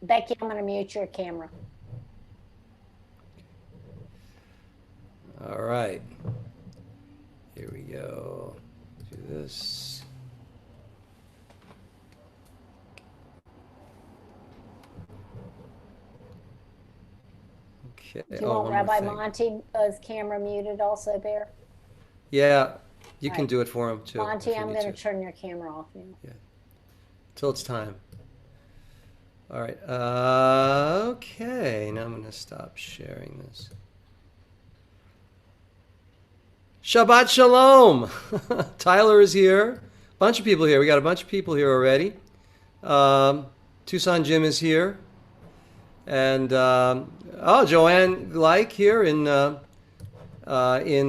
Becky, I'm going to mute your camera. All right. Here we go. Do this. Okay. Do you Oh, want one more Rabbi thing. Monty's camera muted also, Bear? Yeah, you All can right. do it for him too. Monty, if you I'm need going to. to turn your camera off now. Yeah. Till it's time. All right. Okay. Now I'm going to stop sharing this. Shabbat Shalom. Tyler is here. Bunch of people here. We got a bunch of people here already. Tucson Jim is here. And Joanne Gleich here in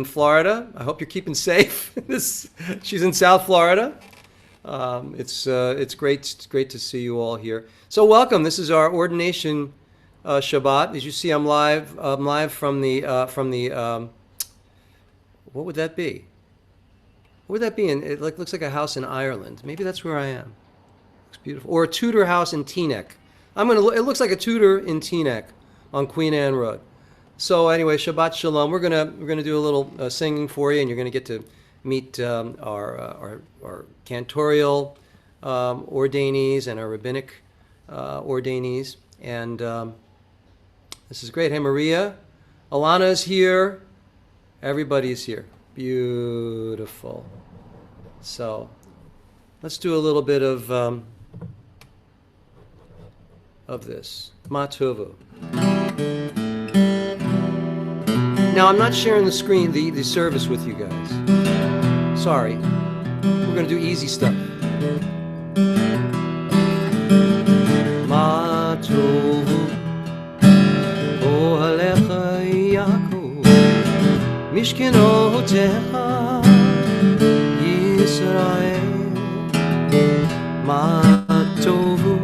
Florida. I hope you're keeping safe. She's in South Florida. It's great to see you all here. So welcome. This is our ordination Shabbat. As you see, I'm live. From the what would that be? What would that be? It looks like a house in Ireland. Maybe that's where I am. Looks beautiful. Or a Tudor house in Teaneck. It looks like a Tudor in Teaneck on Queen Anne Road. So anyway, Shabbat Shalom. We're gonna do a little singing for you, and you're gonna get to meet our cantorial ordainees and our rabbinic ordainees. And this is great. Hey, Maria, Alana is here. Everybody's here. Beautiful. So let's do a little bit of this. Ma Tovu. Now, I'm not sharing the screen, the service with you guys. Sorry. We're going to do easy stuff. Ma Tovu Ohalecha Yaakov Mishkenotecha Yisrael Ma Tovu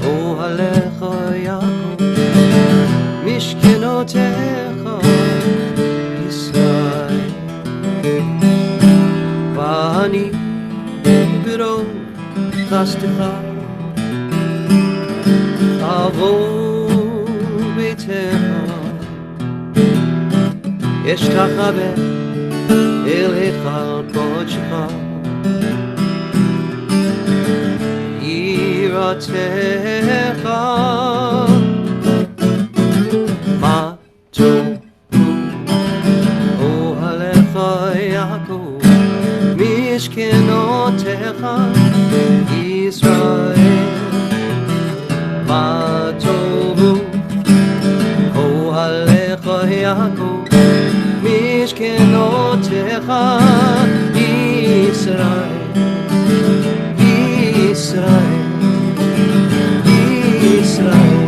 Ohalecha Yaakov Mishkenotecha Yisrael Vani Biro Chastecha Avo Beitecha Eshtachave El Echal Kodecha Yiratecha Ma Tovu Ohalecha Yaakov Mishkenotecha Yisrael Ma Tovu Ohalecha Yaakov Mishkenotecha Yisrael Yisrael Yisrael.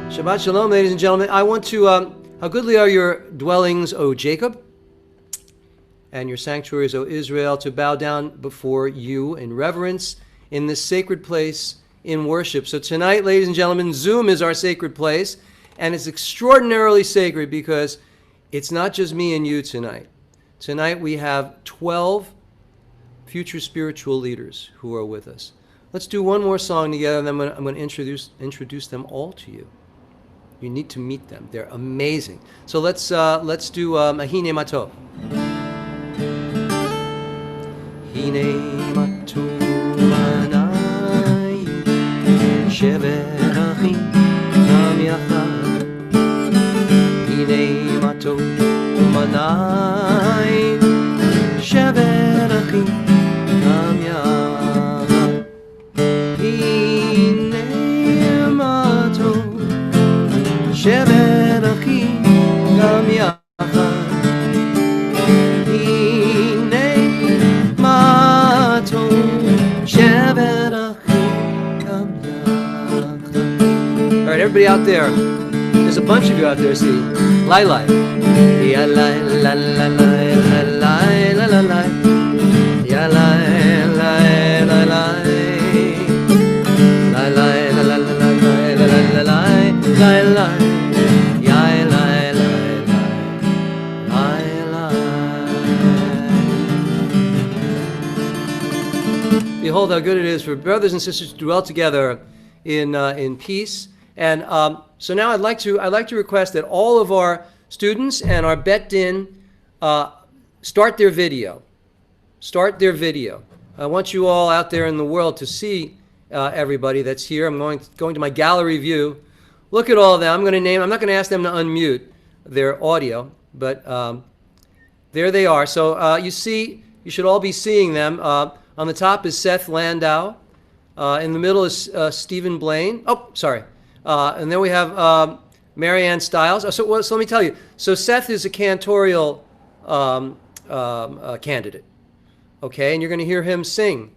Shabbat Shalom, ladies and gentlemen. I want to, how goodly are your dwellings, O Jacob, and your sanctuaries, O Israel, to bow down before you in reverence in this sacred place in worship. So tonight, ladies and gentlemen, Zoom is our sacred place, and it's extraordinarily sacred because it's not just me and you tonight. Tonight we have 12 future spiritual leaders who are with us. Let's do one more song together, and then I'm going to introduce them all to you. You need to meet them. They're amazing. So let's do Mahine Matov. Hine Matov Manai Shever Achim Kam Yachad Hine Matov Manai Shever Achim Kam Yachad Hine Matov Shever Achim Kam Yachad Hine Matov Shever Achim Kam Yachad. All right, everybody out there, there's a bunch of you out there, see? Lai Lai. Ya Lai, la la la la la la la la. Ya Lai, Lai, la la. Lai Lai, la la la la la la la la. Lai Lai. Ya Lai, Lai, Lai, Lai, Lai. behold how good it is for brothers and sisters to dwell together in peace. And so now I'd like to request that all of our students and our bet din start their video. Start their video. I want you all out there in the world to see everybody that's here. I'm going to my gallery view. Look at all of them. I'm not going to ask them to unmute their audio, but there they are. So you should all be seeing them. On the top is Seth Landau. In the middle is Stephen Blaine. Oh, sorry. And then we have Marianne Stiles. So let me tell you. So Seth is a cantorial candidate. Okay, and you're going to hear him sing.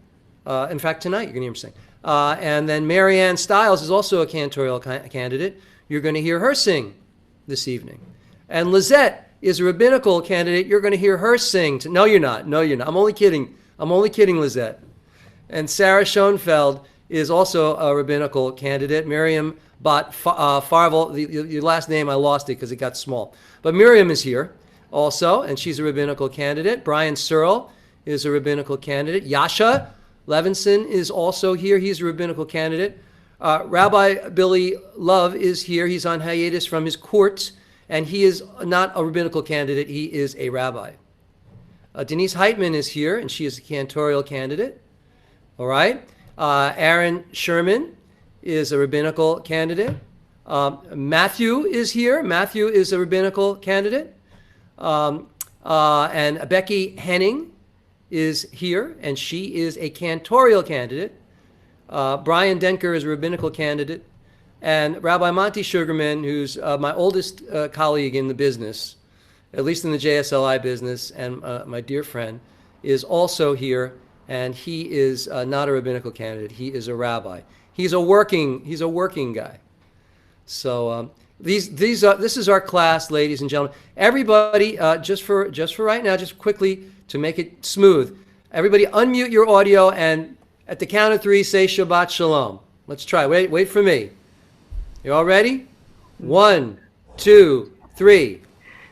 In fact, tonight you're going to hear him sing. And then Marianne Stiles is also a cantorial candidate. You're going to hear her sing this evening. And Lizette is a rabbinical candidate. You're going to hear her sing. No, you're not. No, you're not. I'm only kidding. I'm only kidding, Lizette. And Sarah Schoenfeld is also a rabbinical candidate. Miriam Farvel, your last name, I lost it because it got small. But Miriam is here also, and she's a rabbinical candidate. Brian Searle is a rabbinical candidate. Yasha Levinson is also here. He's a rabbinical candidate. Rabbi Billy Love is here. He's on hiatus from his court, and he is not a rabbinical candidate. He is a rabbi. Denise Heitman is here, and she is a cantorial candidate. All right. Aaron Sherman is a rabbinical candidate. Matthew is here. Matthew is a rabbinical candidate. And Becky Henning is here, and she is a cantorial candidate. Brian Denker is a rabbinical candidate. And Rabbi Monty Sugarman, who's my oldest colleague in the business, at least in the JSLI business, and my dear friend, is also here, and he is not a rabbinical candidate. He is a rabbi. He's a working guy. So this is our class, ladies and gentlemen. Everybody, just for right now, just quickly to make it smooth, everybody unmute your audio and at the count of 3 say Shabbat Shalom. Let's try. Wait for me. You all ready? 1, 2, 3.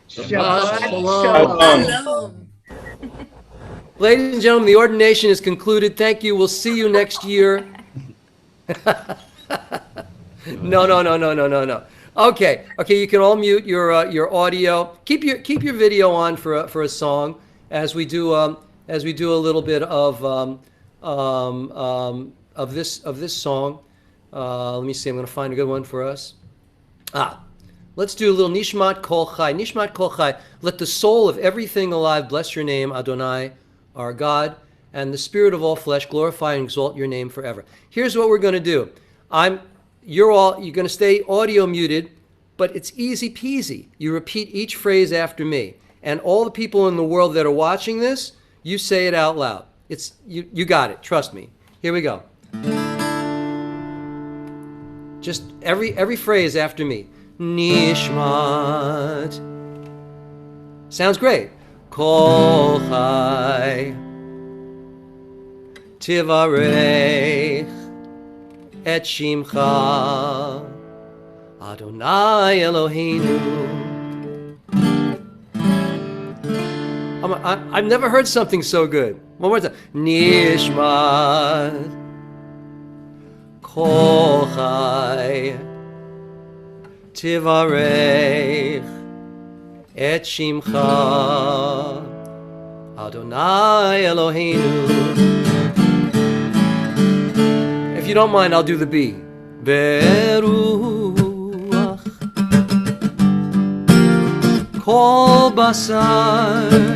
Shabbat Shalom. Ladies and gentlemen, the ordination is concluded. Thank you. We'll see you next year. No. Okay. You can all mute your audio. Keep your video on for a song as we do a little bit of this song. Let me see. I'm going to find a good one for us. Let's do a little Nishmat Kol Chai. Nishmat Kol Chai. Let the soul of everything alive bless your name, Adonai, our God, and the spirit of all flesh glorify and exalt your name forever. Here's what we're going to do. You're going to stay audio muted, but it's easy peasy. You repeat each phrase after me, and all the people in the world that are watching this, you say it out loud. You got it. Trust me. Here we go. Just every phrase after me. Nishmat. Sounds great. Kol Chai. Tivarech et Shimcha. Adonai Eloheinu. I've never heard something so good. One more time. Nishmat Kol Chai Tivarech et Shimcha Adonai Eloheinu. If you don't mind, I'll do the B. Beruach Kol Basar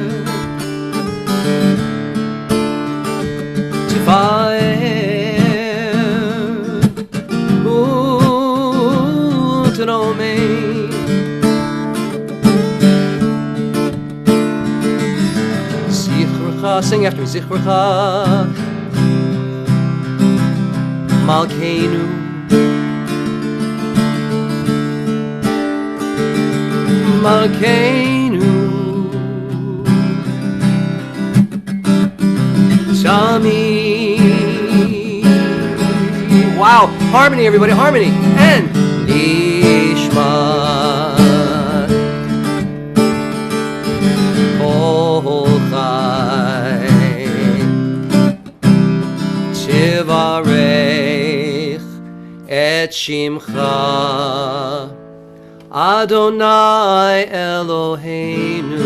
Sing after me. Zichrocha Malkeinu Shami. Wow, harmony, everybody, harmony. And Nishmat Kol Chai Shimcha Adonai Eloheinu.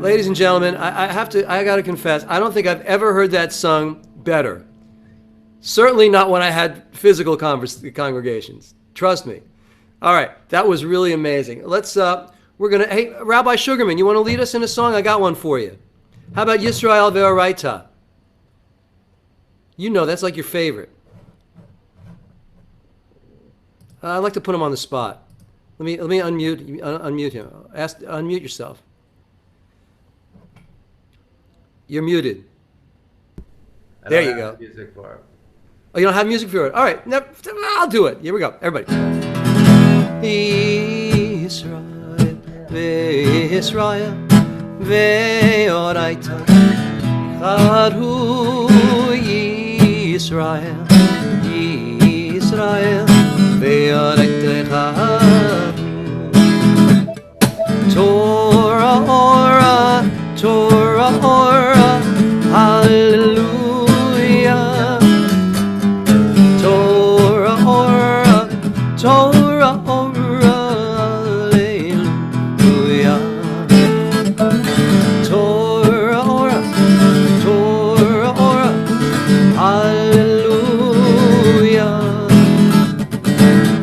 Ladies and gentlemen, I gotta confess, I don't think I've ever heard that sung better. Certainly not when I had physical congregations. Trust me. All right, that was really amazing. Hey, Rabbi Sugarman, you want to lead us in a song? I got one for you. How about Yisrael Ve'oraita? You know, that's like your favorite. I'd like to put him on the spot. Let me unmute him. Unmute yourself. You're muted. There you go. Music for it. Oh, you don't have music for it? All right, I'll do it. Here we go, everybody. Israel, Israel, ve'oraita, charu Israel, Israel, ve'oraita charu. Torah ora, Torah ora, hallelujah. Torah ora, Torah ora, hallelujah. Torah ora, Torah ora, hallelujah.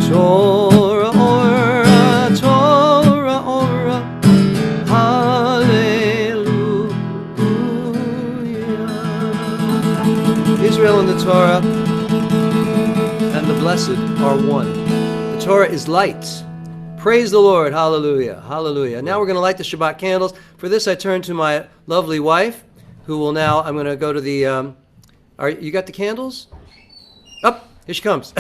Torah ora, Torah ora, hallelujah. Israel and the Torah and the blessed are one. The Torah is light. Praise the Lord. Hallelujah. Hallelujah. Now we're going to light the Shabbat candles. For this, I turn to my lovely wife, who will now, I'm going to go to the, you got the candles? Up, here she comes.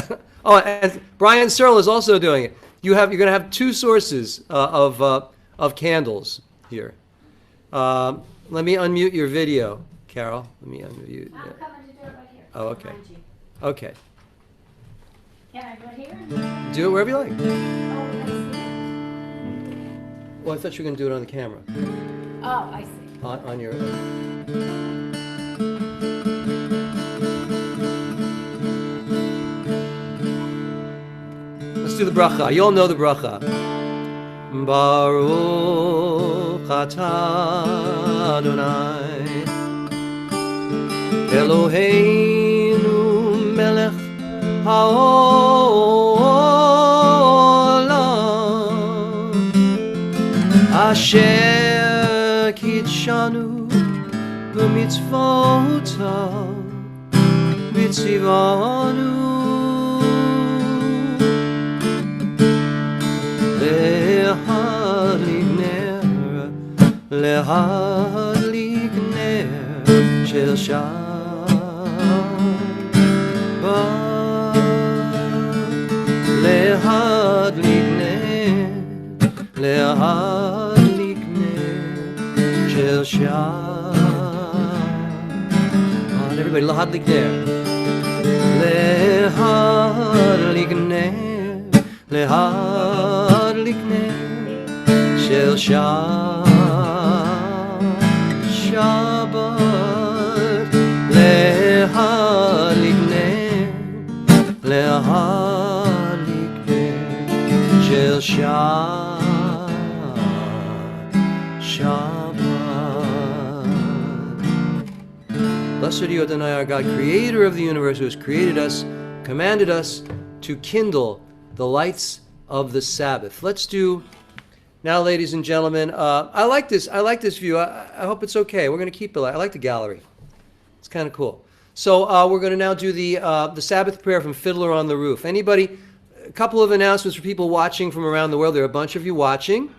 Oh, and Brian Searle is also doing it. You're going to have two sources of candles here. Let me unmute your video, Carol. Let me unmute. I'm coming to do it right here. Oh, okay. Behind you. Okay. Can I do it here? Do it wherever you like. Oh, let's see. Well, I thought you were going to do it on the camera. Oh, I see. On your... Let's do the bracha. You all know the bracha. Baruch atah Adonai Eloheinu melech haolam asher kitshanu b'mitzvotav v'tzivanu להדליק נר של שבת, להדליק נר של שבת. Everybody, להדליק נר, להדליק נר, להדליק נר של שבת, שבת, להדליק נר, להדליק נר של שבת, שבת. Blessed are you, Adonai, our God, creator of the universe, who has created us, commanded us to kindle the lights of the Sabbath. Let's do... Now, ladies and gentlemen, I like this view. I hope it's okay. We're going to keep it. I like the gallery. It's kind of cool. So we're going to now do the Sabbath prayer from Fiddler on the Roof. Anybody? A couple of announcements for people watching from around the world. There are a bunch of you watching.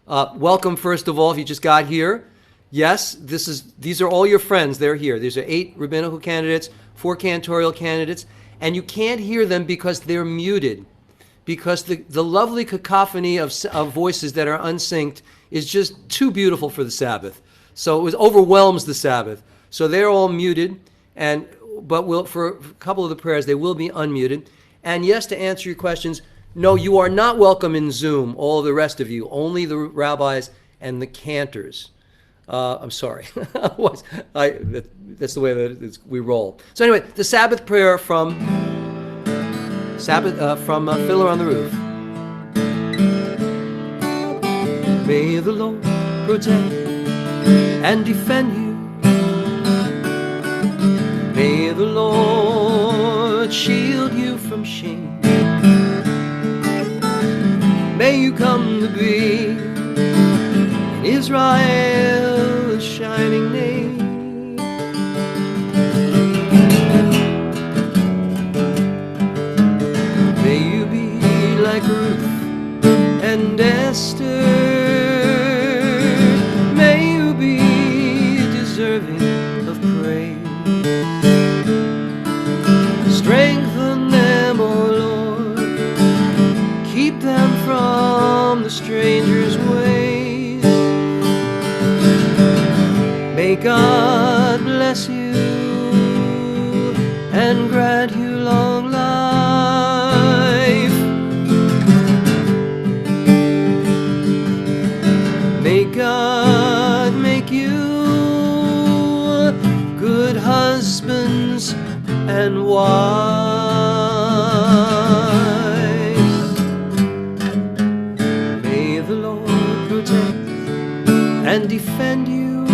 Welcome, first of all, if you just got here. Yes, these are all your friends. They're here. These are 8 rabbinical candidates, 4 cantorial candidates, and you can't hear them because they're muted. Because the lovely cacophony of voices that are unsynced is just too beautiful for the Sabbath. So it overwhelms the Sabbath. So they're all muted, but for a couple of the prayers, they will be unmuted. And yes, to answer your questions, no, you are not welcome in Zoom, all of the rest of you, only the rabbis and the cantors. I'm sorry. Otherwise, that's the way that we roll. So anyway, the Sabbath prayer from Fiddler on the Roof. May the Lord protect and defend you. May the Lord shield you from shame. May you come to be in Israel's shining name. May you be like Ruth and Esther. May you be deserving of praise. Strengthen them, O Lord. Keep them from the stranger's ways. May God bless you and grant you long life. May God make you good husbands and wives. May the Lord protect and defend you.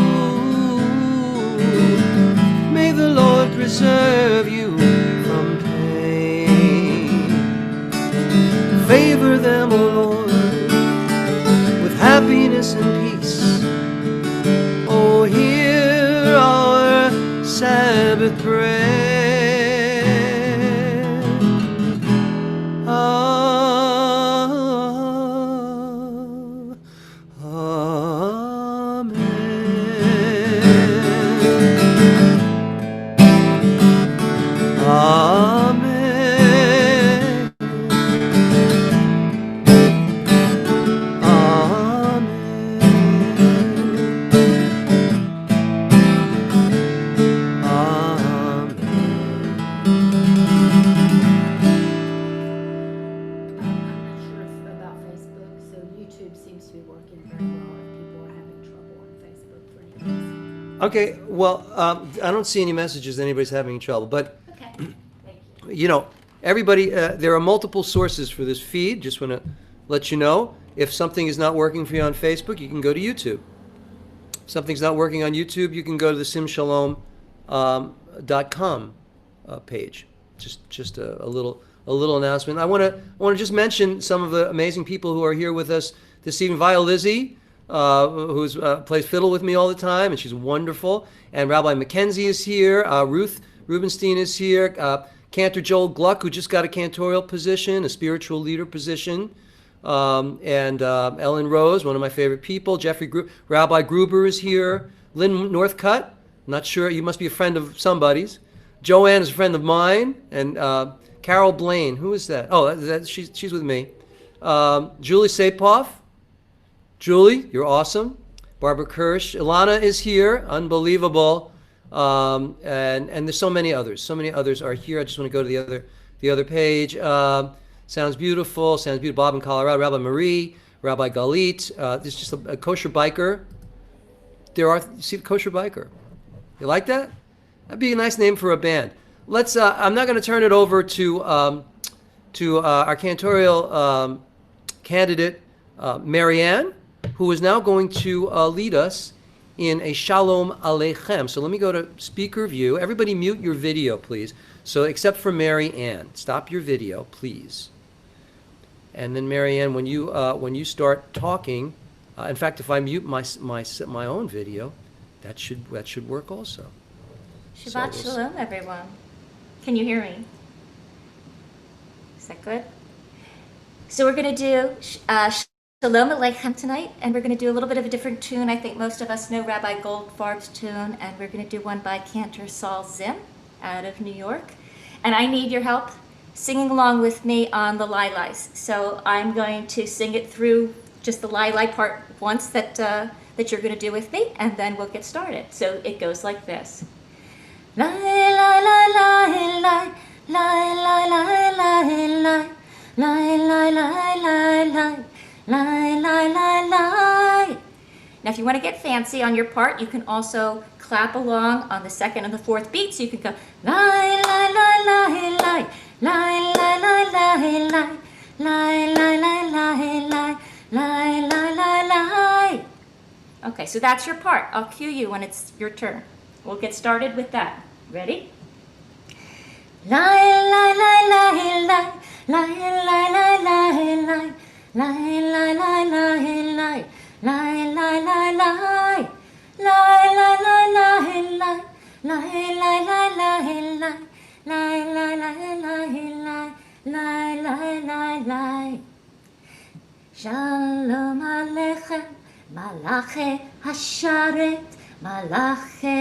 May the Lord preserve you from pain. Favor them, O Lord, with happiness and peace. Oh, hear our Sabbath prayer. Okay, well, I don't see any messages that anybody's having trouble, but, Okay, thank you. you know, everybody, there are multiple sources for this feed. Just want to let you know, if something is not working for you on Facebook, you can go to YouTube. If something's not working on YouTube, you can go to the simshalom.com page. Just a little announcement. I want to just mention some of the amazing people who are here with us this evening. Via Lizzie, who plays fiddle with me all the time, and she's wonderful. And Rabbi Mackenzie is here. Ruth Rubenstein is here. Cantor Joel Gluck, who just got a cantorial position, a spiritual leader position. And Ellen Rose, one of my favorite people. Rabbi Gruber is here. Lynn Northcutt, not sure, you must be a friend of somebody's. Joanne is a friend of mine. And Carol Blaine, who is that? Oh, she's with me. Julie Sapoff. Julie, you're awesome. Barbara Kirsch. Ilana is here, unbelievable. And there's so many others. So many others are here. I just want to go to the other page. Sounds beautiful. Bob in Colorado. Rabbi Marie, Rabbi Galit. There's just a kosher biker. You see the kosher biker? You like that? That'd be a nice name for a band. Let's. I'm not going to turn it over to our cantorial candidate, Marianne, who is now going to lead us in a Shalom Aleichem. So let me go to speaker view. Everybody mute your video, please. So except for Mary Ann, stop your video, please. And then Mary Ann, when you start talking, in fact, if I mute my own video, that should work also. Shabbat Shalom, everyone. Can you hear me? Is that good? So we're going to do Shalom Aleichem tonight, and we're going to do a little bit of a different tune. I think most of us know Rabbi Goldfarb's tune, and we're going to do one by Cantor Saul Zim out of New York. And I need your help singing along with me on the Lilais. So I'm going to sing it through just the Lilai part once that you're going to do with me, and then we'll get started. So it goes like this. Lai, lai, lai, lai, lai, lai, lai, lai, lai, lai, lai, lai, lai, lai, lai, lai, lai, lai, lai. Now Now, if you want to get fancy on your part, you can also clap along on the second and the fourth beat. So you can go lie, lie, lie, lie, lie, lie, lie, lie, lie, lie, lie, lie, lie, lie, lie, lie, lie, lie, lie. Okay, so that's your part. I'll cue you when it's your turn. We'll get started with that. Ready? Lie, lie, lie, lie, lie, lie, lie, lie, lie, lie, lie, lie, lie, lie, lie, lie, lie, lie, lie. Lie, lie, lie, lie, lie, lie, lie, lie, lie, lie, lie, lie, lie, lie, lie, lie, lie, lie. Shalom Aleichem, Malachi Hasharet, Malachi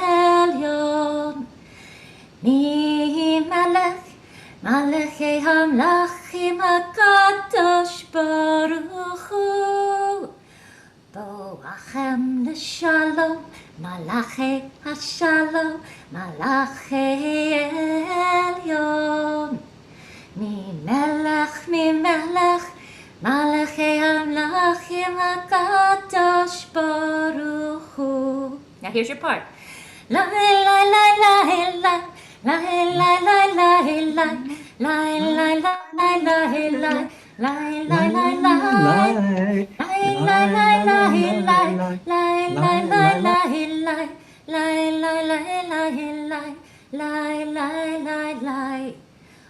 Elyon. Mi Malach, Malachi Hamlachim HaKadosh Baruch Hu. Boachem l'shalom, Malachi Hashalom, Malachi Elyon. Mi Melech, Malachi Hamlachim HaKadosh Baruch Hu. Now here's your part. La la la la la la la la la la la la la la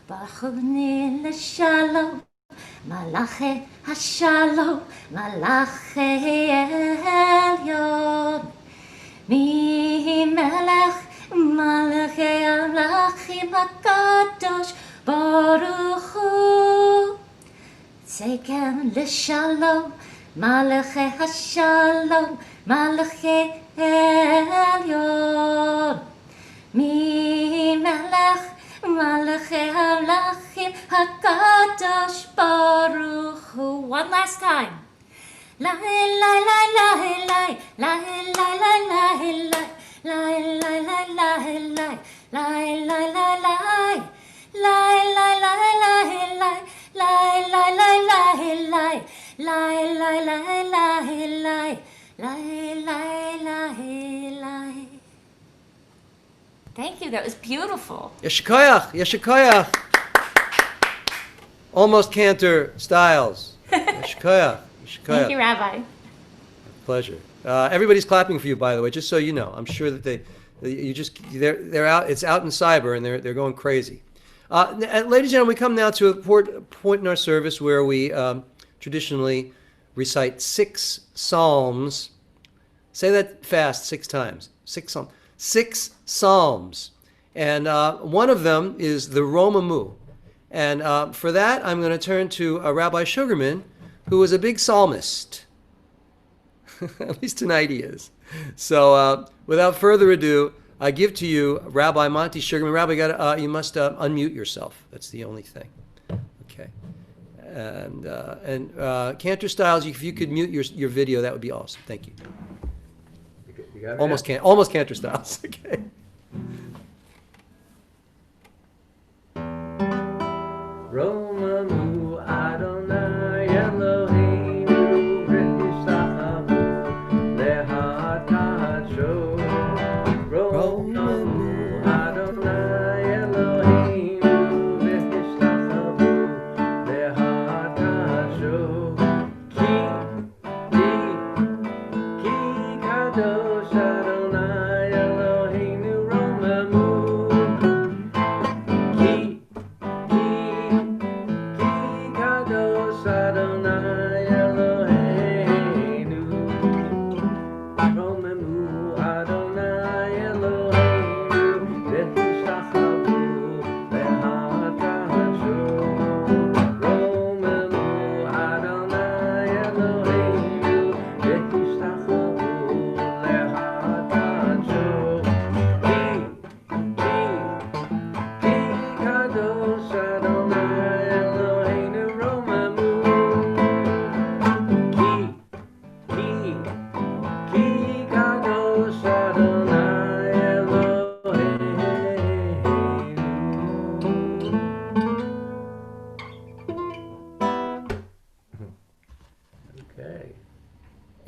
Bachuni l'shalom, Malachi Hashalom, Malachi Elyon. Mi Melech, Malachi Hamlachim HaKadosh Baruch Hu. Tzekem l'shalom, Malachi Hashalom, Malachi Elyon. Mi Melech, Malachi Hamlachim HaKadosh Baruch Hu. One last time. La la la la la la la la la la la la la la Thank you. That was beautiful. Yeshikoyach, Yeshikoyach. Almost Cantor Styles. Yeshikoyach, Yeshikoyach. Thank you, Rabbi. Pleasure. Everybody's clapping for you, by the way, just so you know. I'm sure that they're out. It's out in cyber, and they're going crazy. Ladies and gentlemen, we come now to a point in our service where we traditionally recite 6 psalms. Say that fast 6 times. 6 psalms. 6 psalms, and one of them is the Romamu. And for that, I'm going to turn to Rabbi Sugarman, who is a big psalmist. At least tonight he is. So without further ado, I give to you Rabbi Monty Sugarman. Rabbi, you must unmute yourself. That's the only thing. Okay. And Cantor Styles, if you could mute your video, that would be awesome. Thank you. You got it? Almost Cantor Styles. Okay. Romamu Adonai Eloheinu v'nishtachanu lehat kadsho. Romamu Adonai Eloheinu v'nishtachanu lehat kadsho. Ki kadosh Adonai Eloheinu Romamu. Ki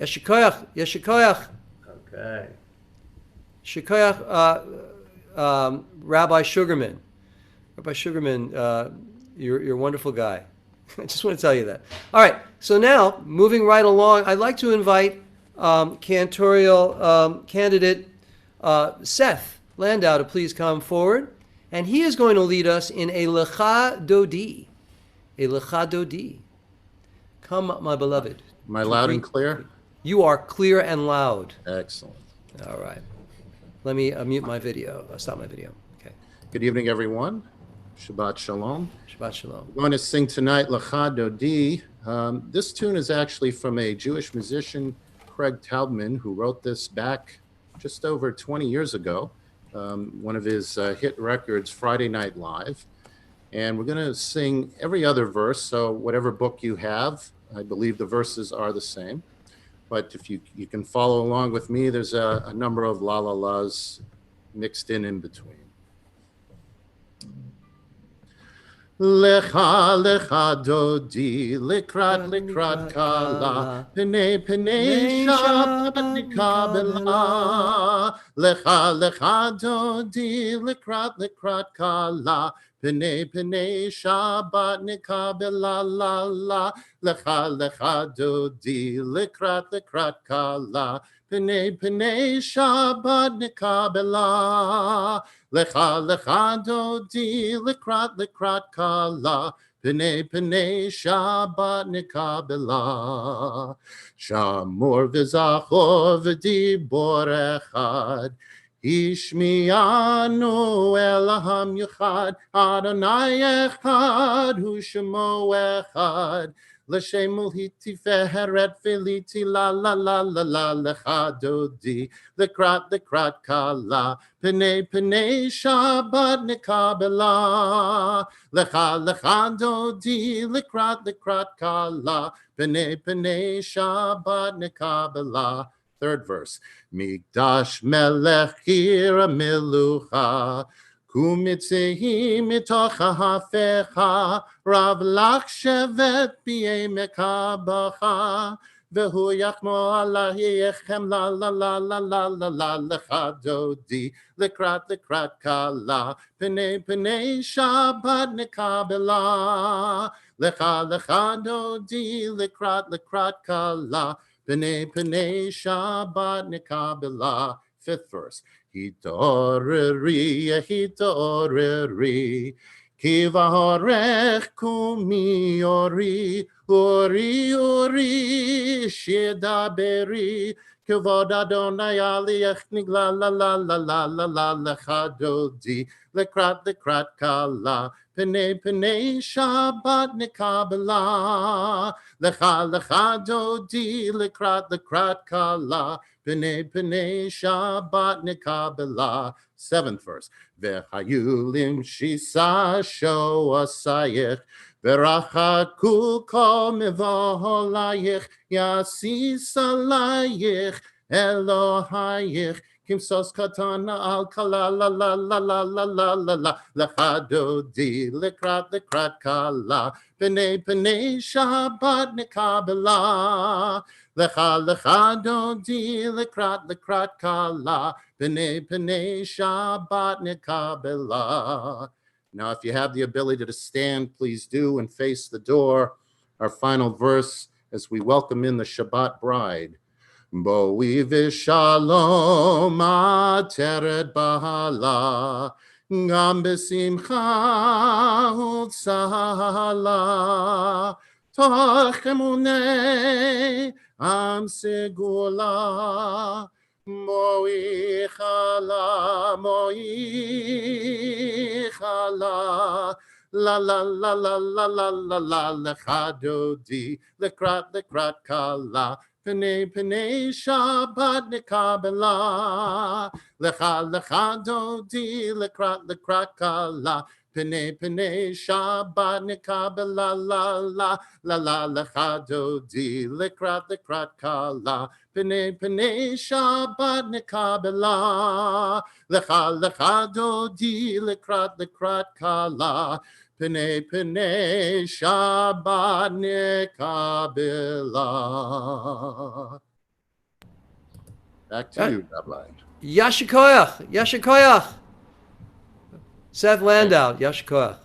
Yeshikoyach, Yeshikoyach, Okay. Shikoyach, Rabbi Sugarman. Rabbi Sugarman, you're a wonderful guy. I just want to tell you that. All right, so now, moving right along, I'd like to invite cantorial candidate Seth Landau to please come forward. And he is going to lead us in a Lecha Dodi. A Lecha Dodi. Come, my beloved. Am I loud and clear? You are clear and loud. Excellent. All right. Let me mute my video. Stop my video. Okay. Good evening, everyone. Shabbat Shalom. Shabbat Shalom. We're going to sing tonight Lecha Dodi. This tune is actually from a Jewish musician, Craig Taubman, who wrote this back just over 20 years ago. One of his hit records, Friday Night Live. And we're going to sing every other verse. So whatever book you have, I believe the verses are the same. But if you can follow along with me, there's a number of la-la-las mixed in between. Lecha lecha dodi likrat kala pene shabbat nikabela. Lecha dodi likrat kala pene shabbat nikabela la la. Lecha dodi likrat kala pene shabbat nikabela. Lecha dodi likrat kala pene shabbat nikabela. Shamor v'zachor v'dibor echad Ishmianu Elaham Yechad Adonai Echad Hu Shemo Echad L'shemul hitiferet filiti la la la la la lecha dodi lekrat kala pene shabbat nikabela. Lecha dodi lekrat kala pene shabbat nikabela. Third verse. Migdash melech kira milucha kumitzehi mitocha hafecha rav lach shevet b'yei mekabacha vehu yachmo alahi echem la la la la la la la lecha dodi lekrat kala pene shabbat nikabela. Lecha dodi lekrat kala pene shabbat nikabela. Fifth verse. Hitoreri ki v'horech kumi ori shedaberi kavod Adonai aliyach nigla la la la la la la lecha dodi lekrat kala pene shabbat nikabela. Lecha dodi lekrat kala pene shabbat nikabela. Seventh verse. V'hayulim shisa shoasayich v'rachaku kol mevolayich yasis alayich Elohayich kimsos katana al kala la la la la la la la la lecha dodi lekrat kala pene shabbat nikabela. Lecha dodi lekrat kala pene shabbat nikabela. Now, if you have the ability to stand, please do and face the door. Our final verse as we welcome in the Shabbat bride. Boi v'shalom ateret bahala gam b'simcha u'tzala toch emunei am segula moi chala la la la la la la la la lecha dodi lekrat kala pene shabbat nikabela. Lecha dodi lekrat kala pene shabbat nikabela la la la la lecha dodi lekrat kala pene shabbat nikabela. Lecha dodi lekrat kala pene shabbat nikabela. Back to you, Rabbi. Yashikoyach, Yashikoyach. Seth Landau, Yashikoyach.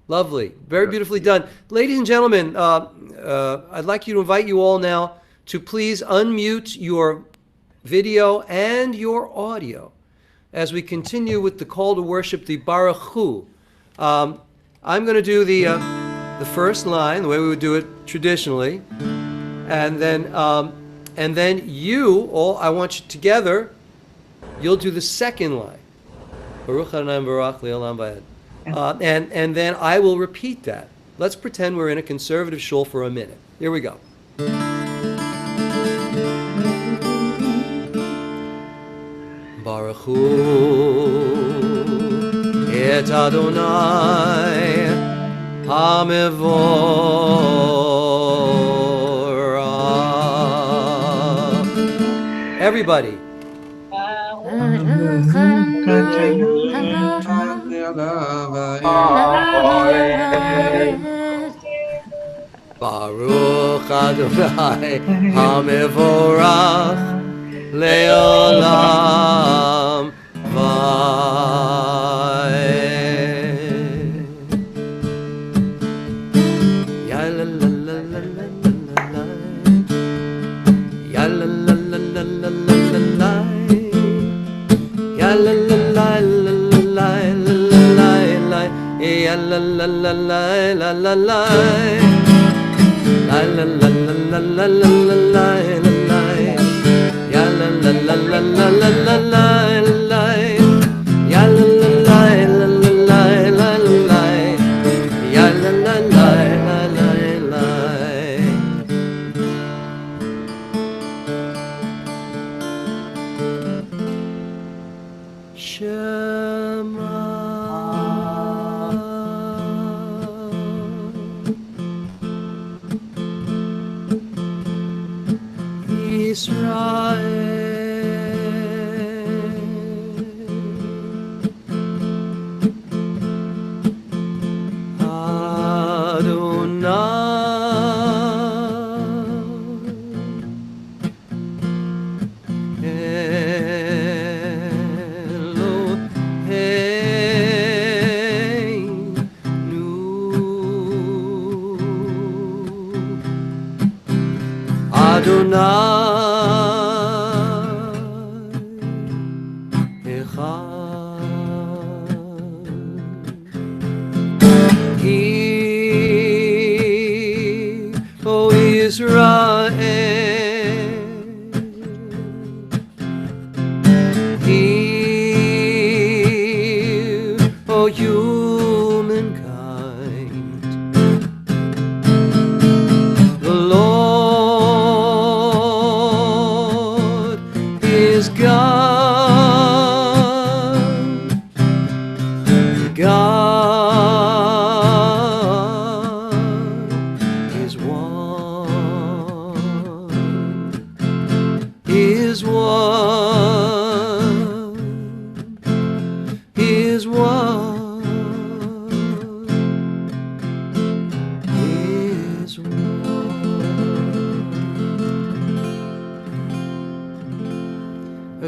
Lovely, very beautifully done. Ladies and gentlemen, I'd like to invite you all now to please unmute your video and your audio as we continue with the call to worship, the Baruch Hu. I'm going to do the first line, the way we would do it traditionally, and then you all, I want you together, you'll do the second line. Baruch Adonai Baruch Le'olam Va'ed. And then I will repeat that. Let's pretend we're in a conservative shul for a minute. Here we go. Baruch Hu et Adonai HaMevorach. Everybody. Baruch Adonai HaMevorach Le'olam Va'ed. Ya la la la la la la la. Ya la la la la la la la. Ya la la la la la la la. Ya la la la la la la la. La la la la la la la la la. Ya la la la la la la la la. Ya la la la la la la la. Ya la la la la la. Shema Israel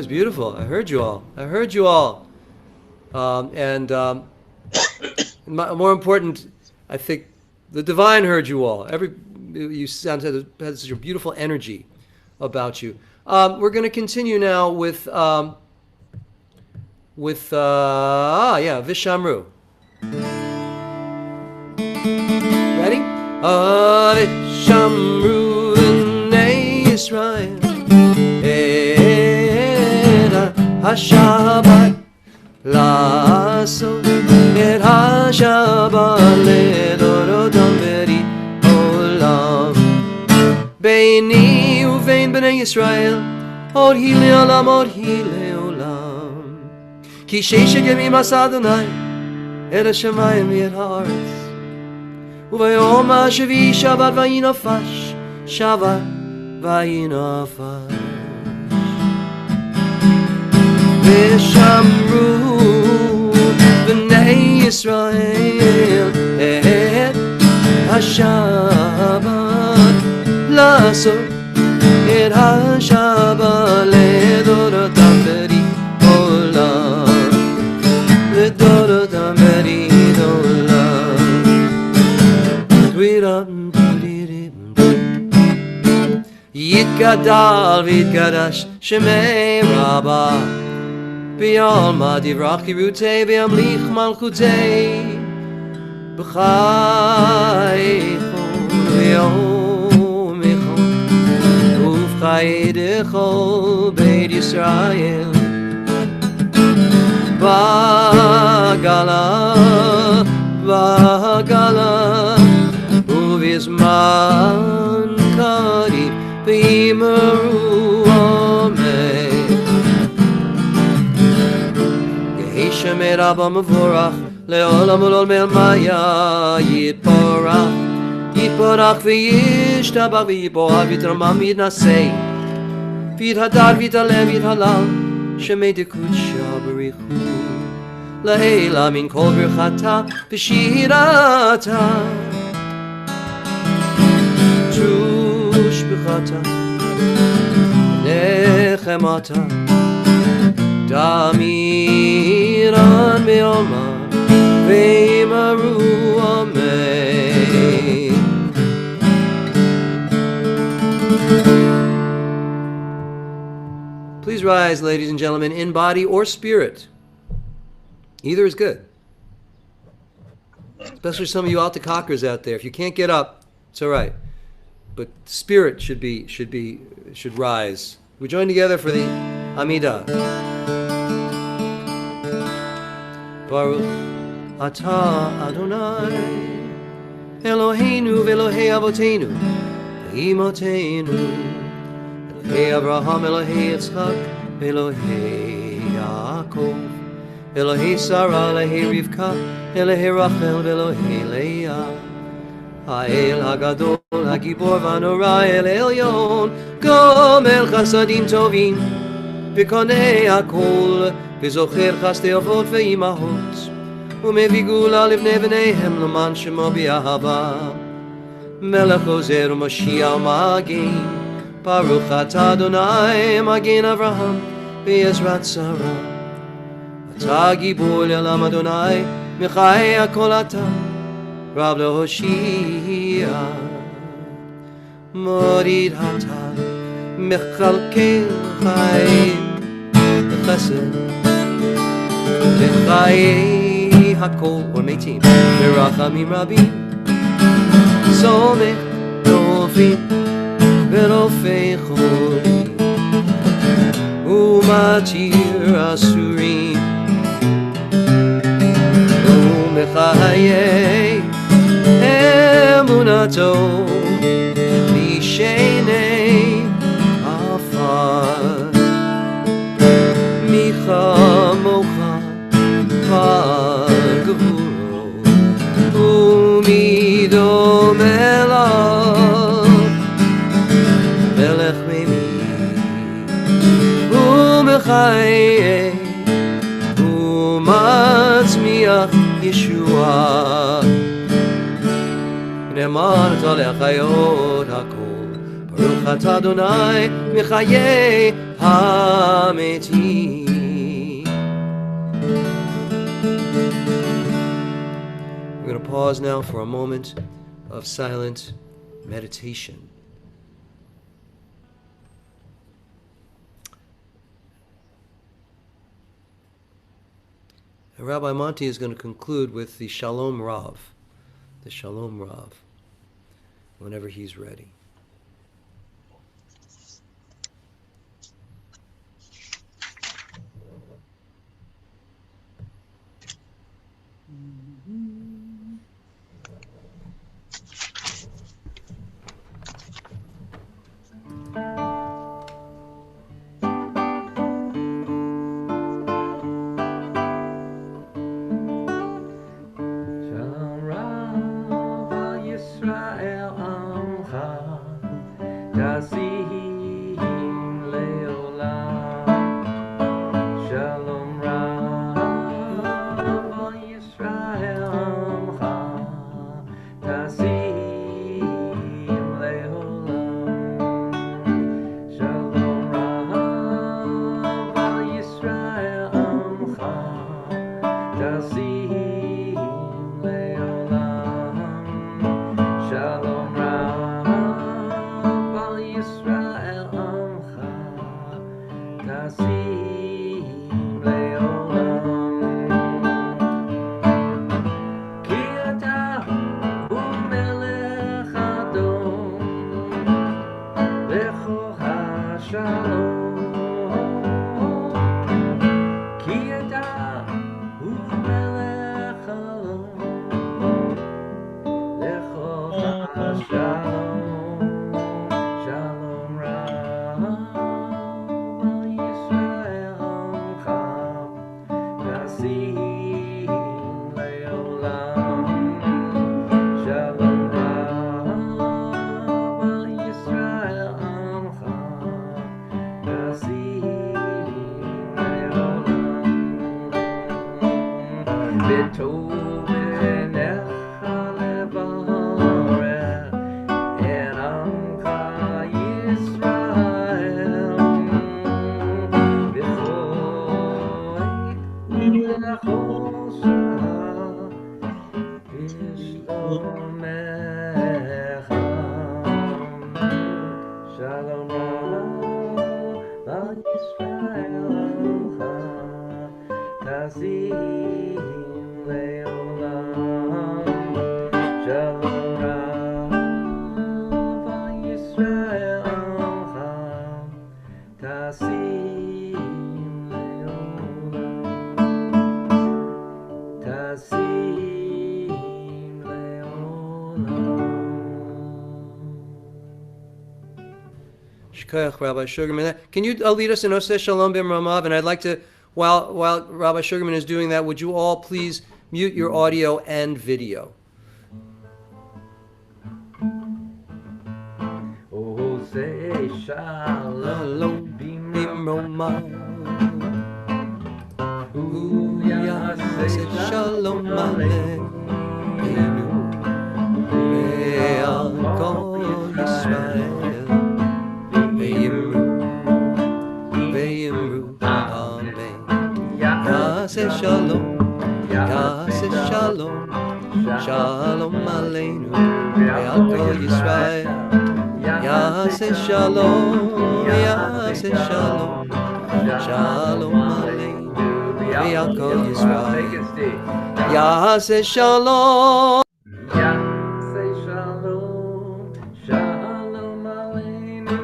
Beautiful. I heard you all. More important, I think the divine heard you all. You had such a beautiful energy about you. We're going to continue now with Vishamru. Ready? Vishamru B'nai Yisrael. HaShabbat לעשות את השבת לדורותם ברי עולם ביני ובין בני ישראל עוד היא לעולם עוד היא לעולם כי ששת ימים עשה אדוני את השמיים ואת הארץ וביום השביעי שבת וינפש שבת וינפש ושמרו בני ישראל את השבת לעשות את השבת somebody don't love. Yitgadal v'yitgadash shemei Rabbah B'yalma divrach kirutei v'yamlich malchutei B'chaycho v'yomicho Uv'chayedecho Beit Yisrael B'gala Uv'yizman karib V'yimeru amei Yehi shemei Rabbah mevorach Le'olam ulol me'almaya Yitporach v'yishtabach v'yiboah v'yitramam v'yitnasei V'yithadar v'yithalel v'yithalal Shemei dekudsha b'richu La'ela min kol birchata v'shirata Tushbechata Nechemata Damiran me'olma Ve'yimaru amei Please rise, ladies and gentlemen, in body or spirit. Either is good. Especially some of you altar cockers out there. If you can't get up, it's all right. But spirit should rise. We join together for the Amidah. Baruch Atah Adonai Eloheinu v'Elohei Avotenu v'Imotenu Elohei Abraham, Elohei Yitzchak, Elohei Yaakov, Elohei Sarah, Elohei Rivka, Elohei Rachel, Elohei Leah. Ha'el Hagadol, Hagibor v'Anora, El Elyon, Gomel Chasadim Tovim, V'konei Hakol, V'zocher Chastei Avot V'imahot, U'mevii Gula Livnei B'neihem L'man Shemo B'Ahava, Melech Ozer U'Mashiach Magin, Baruch atah Adonai Magen Avraham V'Yezrat Sarah Atah Gibor Le'olam Adonai Mechai Hakol Atah Rab Lehoshia Morid Hatah Mechalkel Chaim Chesed V'chai Hakol or Meitim V'rachamim Rabim Somech Tovim V'rofei cholim U'matir asurim U'mechayei emunato Mishenei afar Micha mocha v'gvuro U'mido melav Melech Memi U'mechayei U'matzmiach Yeshua Ne'eman Talech Hayot Hakol Baruch atah Adonai Mechayei Hametim. We're going to pause now for a moment of silent meditation. And Rabbi Monty is going to conclude with the Shalom Rav, whenever he's ready. Shalom Rav al Yisrael Amcha ובעיניך לברך את עמך ישראל בכל ולכל שעה בשלומך שלום רב ישראל תשים לעולם שלום רב ישראל תשים לעולם תשים לעולם. Shkoyach, Rabbi Sugarman. Can you lead us in Oseh Shalom Bim Ramav? And I'd like to, while Rabbi Sugarman is doing that, would you all please mute your audio and video? Oh, say shalom bim Ramav. Yaseh Shalom Aleinu Ve'al Kol Yisrael Ve'yimru Amen. Yaseh Shalom, Yaseh Shalom, Shalom Aleinu Ve'al Kol Yisrael. Yaseh Shalom, Yaseh Shalom, Shalom Aleinu Ve'al Kol Yisrael. Yaseh Shalom. Yaseh shalom, shalom aleinu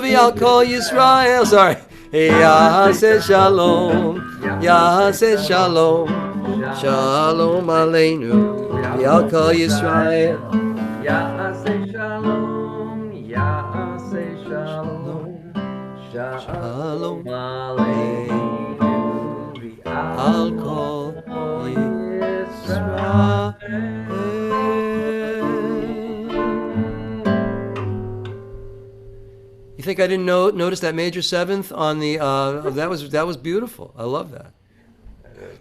Ve'al Kol Yisrael. Sorry. Yaseh Shalom, Yaseh Shalom, Shalom Aleinu Ve'al Kol Yisrael. Yaseh shalom, Yaseh shalom, shalom aleinu Ve'al Kol Yisrael. You think I didn't notice that major seventh on the that was beautiful. I love that.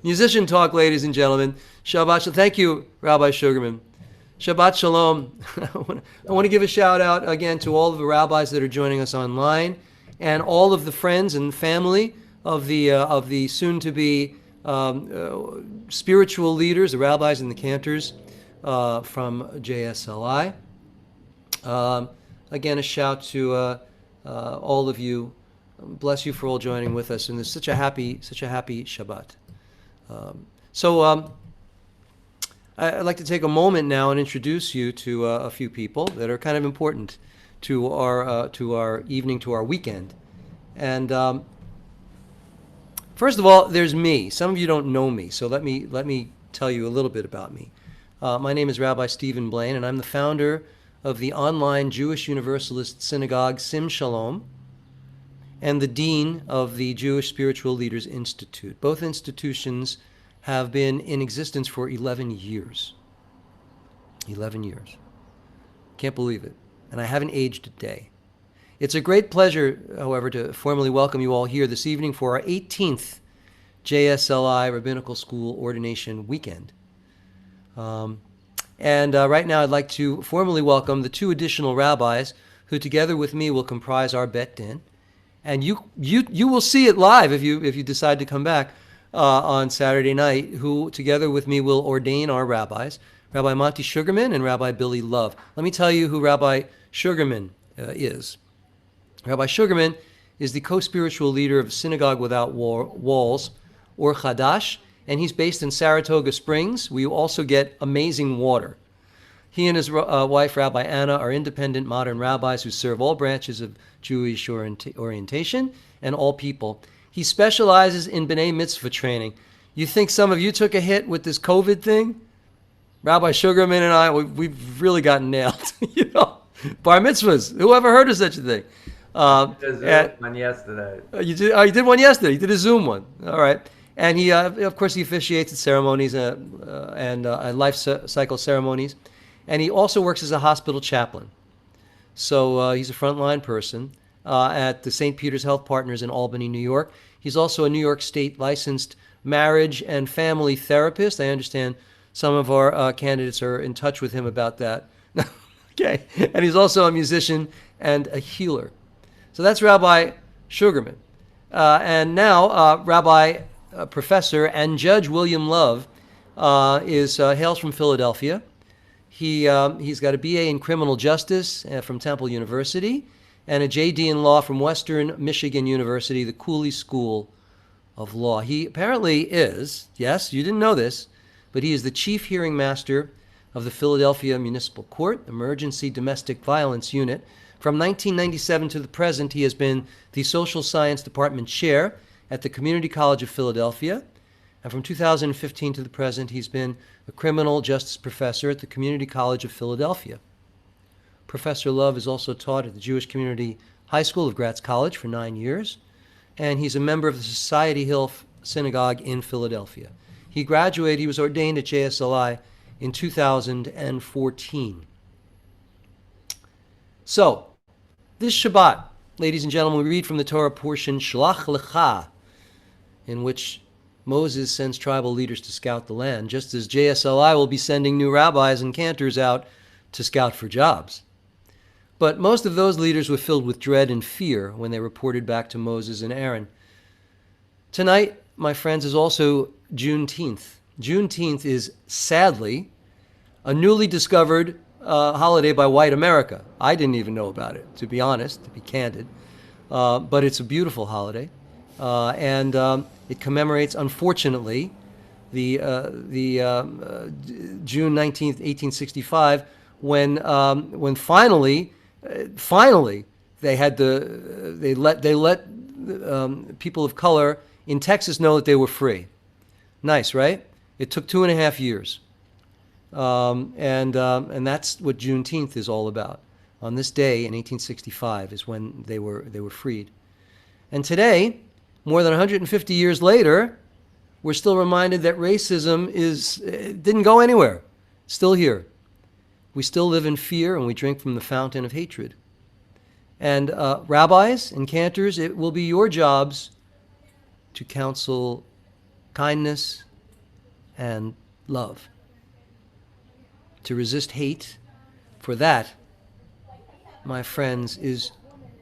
Musician talk, ladies and gentlemen. Shabbat Shalom. Thank you, Rabbi Sugarman. Shabbat Shalom. I want to give a shout out again to all of the rabbis that are joining us online, and all of the friends and family of the soon-to-be spiritual leaders, the rabbis and the cantors from JSLI. Again, a shout to all of you. Bless you for all joining with us, and there's such a happy Shabbat. I'd like to take a moment now and introduce you to a few people that are kind of important to our evening, to our weekend. And first of all, there's me. Some of you don't know me, so let me tell you a little bit about me. My name is Rabbi Stephen Blaine, and I'm the founder of the online Jewish Universalist Synagogue Sim Shalom, and the dean of the Jewish Spiritual Leaders Institute. Both institutions have been in existence for 11 years. 11 years. Can't believe it. And I haven't aged a day. It's a great pleasure, however, to formally welcome you all here this evening for our 18th JSLI Rabbinical School Ordination Weekend. Right now I'd like to formally welcome the two additional rabbis who together with me will comprise our Bet Din. And you will see it live if you decide to come back on Saturday night, who together with me will ordain our rabbis, Rabbi Monty Sugarman and Rabbi Billy Love. Let me tell you who Rabbi Sugarman is. Rabbi Sugarman is the co-spiritual leader of Synagogue Without Walls, or Chadash, and he's based in Saratoga Springs. We also get amazing water. He and his wife, Rabbi Anna, are independent modern rabbis who serve all branches of Jewish orientation and all people. He specializes in B'nai Mitzvah training. You think some of you took a hit with this COVID thing? Rabbi Sugarman and I, we've really gotten nailed. Bar mitzvahs. Who ever heard of such a thing? one yesterday. You did one yesterday. You did a Zoom one. All right. And he, of course, he officiates at ceremonies and life cycle ceremonies. And he also works as a hospital chaplain. So he's a frontline person at the St. Peter's Health Partners in Albany, New York. He's also a New York State licensed marriage and family therapist. I understand some of our candidates are in touch with him about that. Okay. And he's also a musician and a healer. So that's Rabbi Sugarman. And now Rabbi Professor and Judge William Love hails from Philadelphia. He's got a BA in criminal justice from Temple University and a JD in law from Western Michigan University, the Cooley School of Law. He apparently is, yes, you didn't know this, but he is the chief hearing master of the Philadelphia Municipal Court, Emergency Domestic Violence Unit. From 1997 to the present, he has been the Social Science Department chair at the Community College of Philadelphia. And from 2015 to the present, he's been a criminal justice professor at the Community College of Philadelphia. Professor Love has also taught at the Jewish Community High School of Gratz College for 9 years, and he's a member of the Society Hill Synagogue in Philadelphia. He was ordained at JSLI in 2014. So, this Shabbat, ladies and gentlemen, we read from the Torah portion, Shlach Lecha, in which Moses sends tribal leaders to scout the land, just as JSLI will be sending new rabbis and cantors out to scout for jobs. But most of those leaders were filled with dread and fear when they reported back to Moses and Aaron. Tonight, my friends, is also Juneteenth. Juneteenth is, sadly, a newly discovered holiday by white America. I didn't even know about it, to be honest, to be candid. But it's a beautiful holiday. And it commemorates, unfortunately, the June 19th, 1865, when finally they let people of color in Texas know that they were free. Nice, right? It took 2.5 years, and that's what Juneteenth is all about. On this day in 1865 is when they were freed, and today, more than 150 years later, we're still reminded that racism didn't go anywhere. It's still here. We still live in fear, and we drink from the fountain of hatred. And rabbis and cantors, it will be your jobs to counsel kindness and love, to resist hate. For that, my friends, is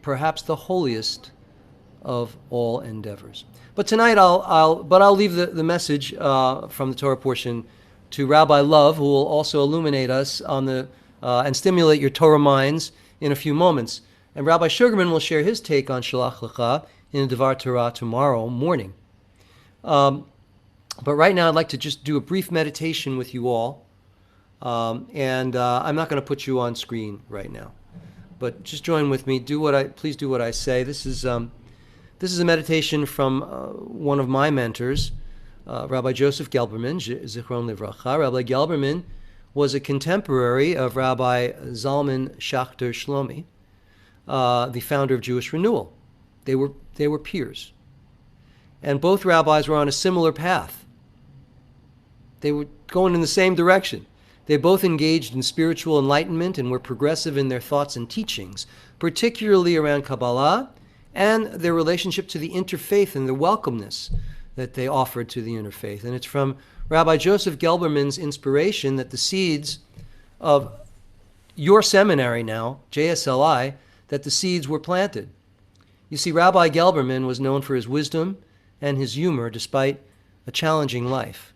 perhaps the holiest of all endeavors. But tonight I'll leave the message from the Torah portion to Rabbi Love, who will also illuminate us on and stimulate your Torah minds in a few moments. And Rabbi Sugarman will share his take on Shalach Lecha in Devar Torah tomorrow morning. But right now I'd like to just do a brief meditation with you all. And I'm not going to put you on screen right now, but just join with me. Please do what I say. This is a meditation from one of my mentors, Rabbi Joseph Gelberman, Zichron Livracha. Rabbi Gelberman was a contemporary of Rabbi Zalman Schachter Shlomi, the founder of Jewish Renewal. They were peers. And both rabbis were on a similar path. They were going in the same direction. They both engaged in spiritual enlightenment and were progressive in their thoughts and teachings, particularly around Kabbalah and their relationship to the interfaith and the welcomeness that they offered to the interfaith. And it's from Rabbi Joseph Gelberman's inspiration that the seeds of your seminary now, JSLI, that the seeds were planted. You see, Rabbi Gelberman was known for his wisdom and his humor despite a challenging life.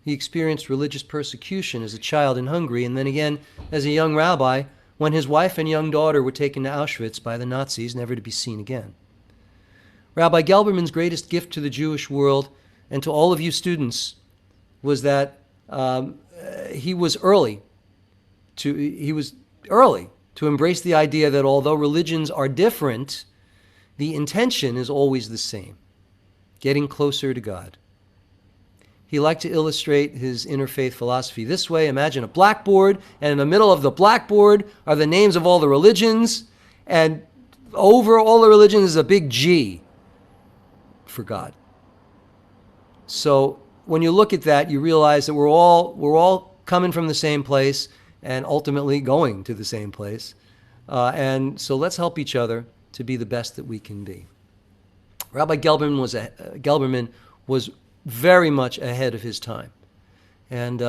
He experienced religious persecution as a child in Hungary, and then again as a young rabbi when his wife and young daughter were taken to Auschwitz by the Nazis, never to be seen again. Rabbi Gelberman's greatest gift to the Jewish world and to all of you students was that he was early to embrace the idea that although religions are different, the intention is always the same, getting closer to God. He liked to illustrate his interfaith philosophy this way. Imagine a blackboard, and in the middle of the blackboard are the names of all the religions, and over all the religions is a big G for God. So when you look at that, you realize that we're all coming from the same place and ultimately going to the same place. And so let's help each other to be the best that we can be. Rabbi Gelberman was very much ahead of his time. And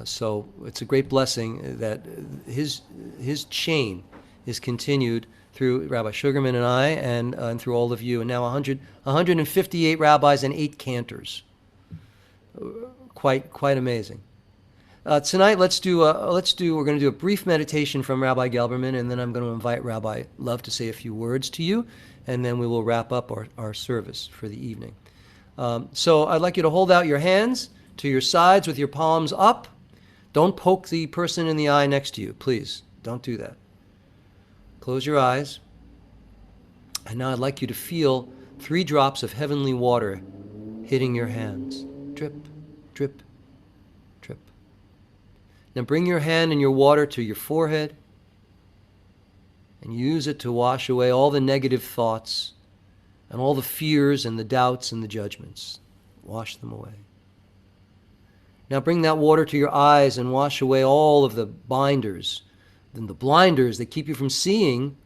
so it's a great blessing that his chain is continued through Rabbi Sugarman and I, and through all of you, and now 158 rabbis and 8 cantors. Quite amazing. Tonight, we're going to do a brief meditation from Rabbi Gelberman, and then I'm going to invite Rabbi Love to say a few words to you, and then we will wrap up our service for the evening. So I'd like you to hold out your hands to your sides with your palms up. Don't poke the person in the eye next to you, please. Don't do that. Close your eyes. And now I'd like you to feel 3 drops of heavenly water hitting your hands. Drip, drip, drip. Now bring your hand and your water to your forehead and use it to wash away all the negative thoughts and all the fears and the doubts and the judgments. Wash them away. Now bring that water to your eyes and wash away all of the binders and the blinders that keep you from seeing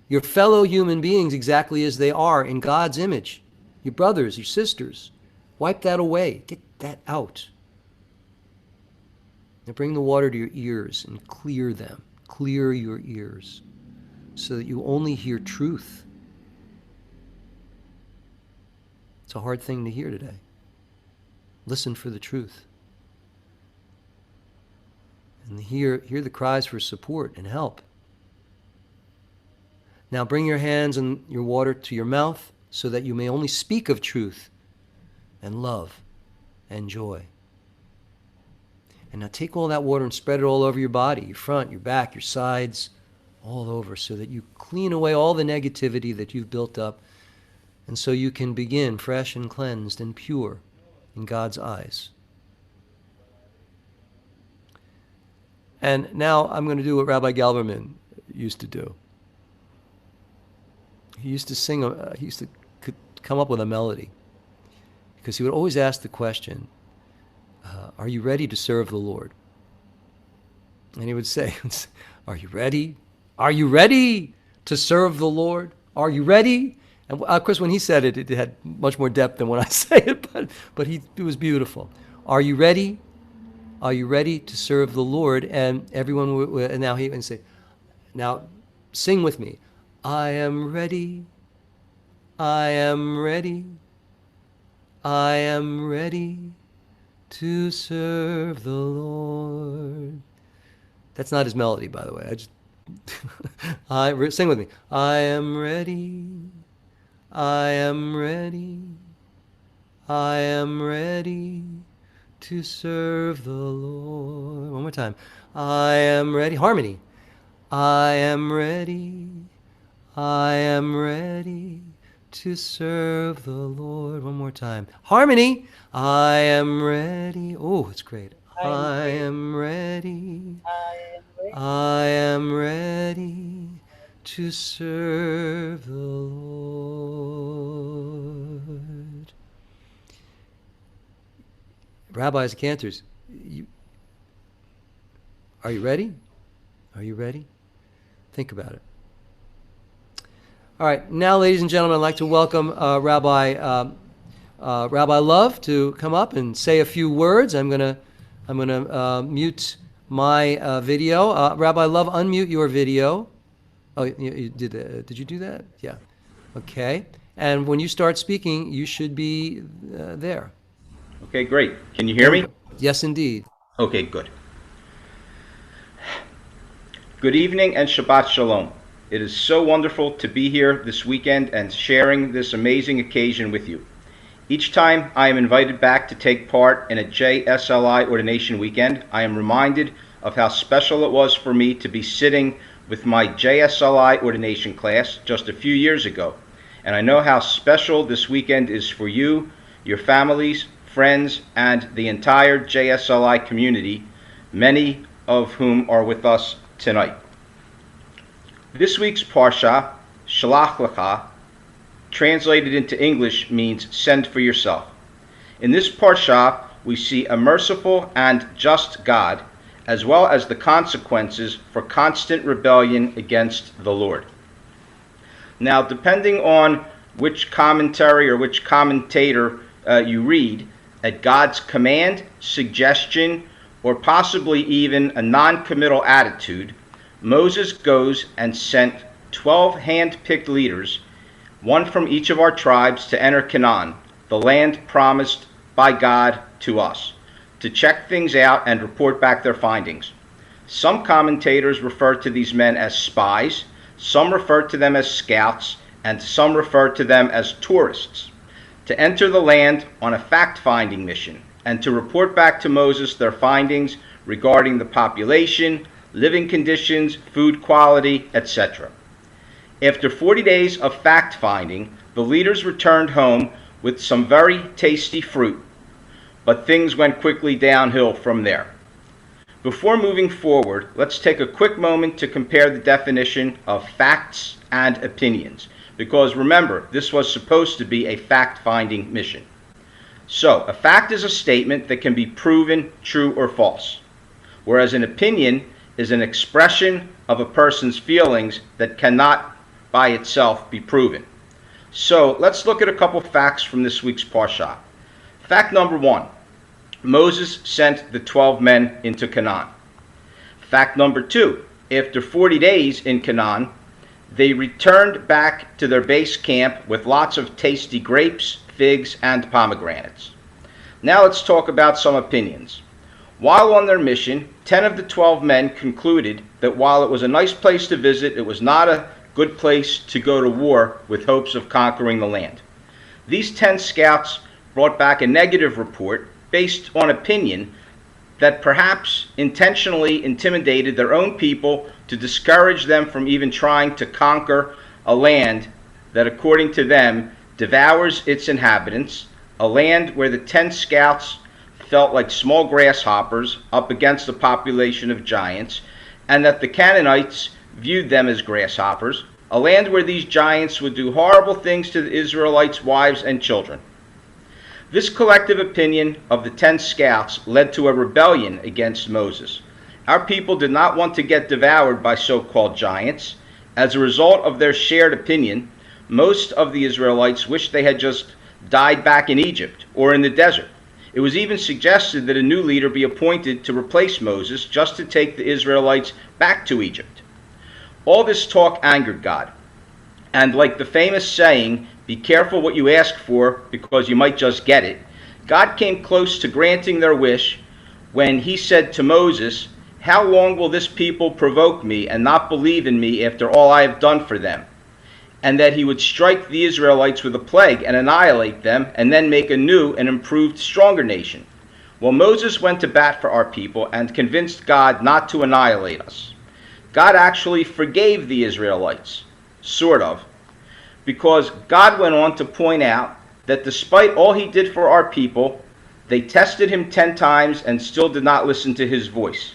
your fellow human beings exactly as they are in God's image. Your brothers, your sisters. Wipe that away. Get that out. Now bring the water to your ears and clear them. Clear your ears so that you only hear truth. It's a hard thing to hear today. Listen for the truth. And hear the cries for support and help. Now bring your hands and your water to your mouth so that you may only speak of truth and love and joy. And now take all that water and spread it all over your body, your front, your back, your sides, all over, so that you clean away all the negativity that you've built up, and so you can begin fresh and cleansed and pure in God's eyes. And now I'm going to do what Rabbi Gelberman used to do. He used to sing, could come up with a melody, because he would always ask the question, are you ready to serve the Lord? And he would say, are you ready? Are you ready to serve the Lord? Are you ready? And of course, when he said it, it had much more depth than when I say it, but it was beautiful. Are you ready? Are you ready to serve the Lord? And everyone would, and now he would say, now sing with me. I am ready. I am ready. I am ready to serve the Lord. That's not his melody, by the way. Sing with me. I am ready. I am ready. I am ready to serve the Lord. One more time. I am ready. Harmony. I am ready. I am ready to serve the Lord. One more time. Harmony. I am ready. Oh, it's great. I am ready. I am ready to serve the Lord. Rabbis and cantors, are you ready? Are you ready? Think about it. All right, now, ladies and gentlemen, I'd like to welcome Rabbi Love to come up and say a few words. I'm gonna mute my video. Rabbi Love, unmute your video. Oh, you did that. Did you do that? Yeah. Okay. And when you start speaking, you should be there. Okay, great. Can you hear me? Yes, indeed. Okay, good. Good evening and Shabbat Shalom. It is so wonderful to be here this weekend and sharing this amazing occasion with you. Each time I am invited back to take part in a JSLI Ordination weekend, I am reminded of how special it was for me to be sitting with my JSLI Ordination class just a few years ago. And I know how special this weekend is for you, your families, friends, and the entire JSLI community, many of whom are with us tonight. This week's Parsha, Shalach Lecha, translated into English means send for yourself. In this Parsha, we see a merciful and just God, as well as the consequences for constant rebellion against the Lord. Now, depending on which commentary or which commentator you read, at God's command, suggestion, or possibly even a non-committal attitude, Moses goes and sent 12 hand-picked leaders, one from each of our tribes, to enter Canaan, the land promised by God to us, to check things out and report back their findings. Some commentators refer to these men as spies, some refer to them as scouts, and some refer to them as tourists, to enter the land on a fact-finding mission and to report back to Moses their findings regarding the population, living conditions, food quality, etc. After 40 days of fact-finding, the leaders returned home with some very tasty fruit, but things went quickly downhill from there. Before moving forward, let's take a quick moment to compare the definition of facts and opinions, because remember, this was supposed to be a fact-finding mission. So, a fact is a statement that can be proven true or false, whereas an opinion is an expression of a person's feelings that cannot by itself be proven. So, let's look at a couple facts from this week's Parsha. Fact number 1. Moses sent the 12 men into Canaan. Fact number 2. After 40 days in Canaan, they returned back to their base camp with lots of tasty grapes, figs, and pomegranates. Now let's talk about some opinions. While on their mission, 10 of the 12 men concluded that while it was a nice place to visit, it was not a good place to go to war with hopes of conquering the land. These 10 scouts brought back a negative report based on opinion that perhaps intentionally intimidated their own people to discourage them from even trying to conquer a land that, according to them, devours its inhabitants, a land where the 10 scouts felt like small grasshoppers up against a population of giants, and that the Canaanites viewed them as grasshoppers, a land where these giants would do horrible things to the Israelites' wives and children. This collective opinion of the 10 scouts led to a rebellion against Moses. Our people did not want to get devoured by so-called giants. As a result of their shared opinion, most of the Israelites wished they had just died back in Egypt or in the desert. It was even suggested that a new leader be appointed to replace Moses just to take the Israelites back to Egypt. All this talk angered God. And like the famous saying, "Be careful what you ask for because you might just get it," God came close to granting their wish when he said to Moses, "How long will this people provoke me and not believe in me after all I have done for them?" And that he would strike the Israelites with a plague and annihilate them and then make a new and improved, stronger nation. Well, Moses went to bat for our people and convinced God not to annihilate us. God actually forgave the Israelites, sort of, because God went on to point out that despite all he did for our people, they tested him 10 times and still did not listen to his voice.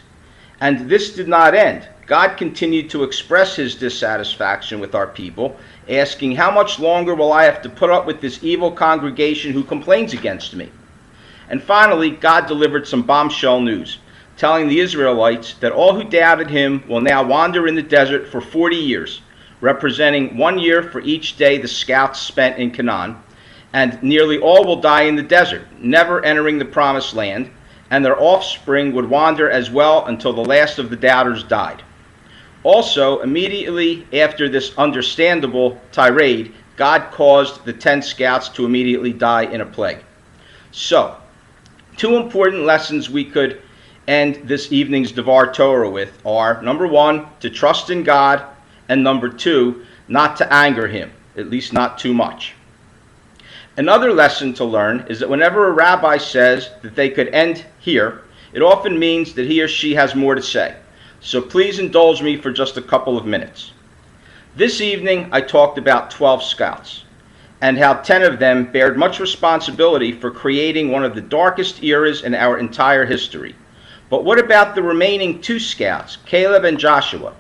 And this did not end. God continued to express his dissatisfaction with our people, asking, "How much longer will I have to put up with this evil congregation who complains against me?" And finally, God delivered some bombshell news, telling the Israelites that all who doubted him will now wander in the desert for 40 years, representing 1 year for each day the scouts spent in Canaan, and nearly all will die in the desert, never entering the promised land, and their offspring would wander as well until the last of the doubters died. Also, immediately after this understandable tirade, God caused the 10 scouts to immediately die in a plague. So, 2 important lessons we could end this evening's Devar Torah with are, number 1, to trust in God, and number 2, not to anger him, at least not too much. Another lesson to learn is that whenever a rabbi says that they could end here, it often means that he or she has more to say. So please indulge me for just a couple of minutes. This evening I talked about 12 scouts and how 10 of them bared much responsibility for creating one of the darkest eras in our entire history. But what about the remaining 2 scouts, Caleb and Joshua?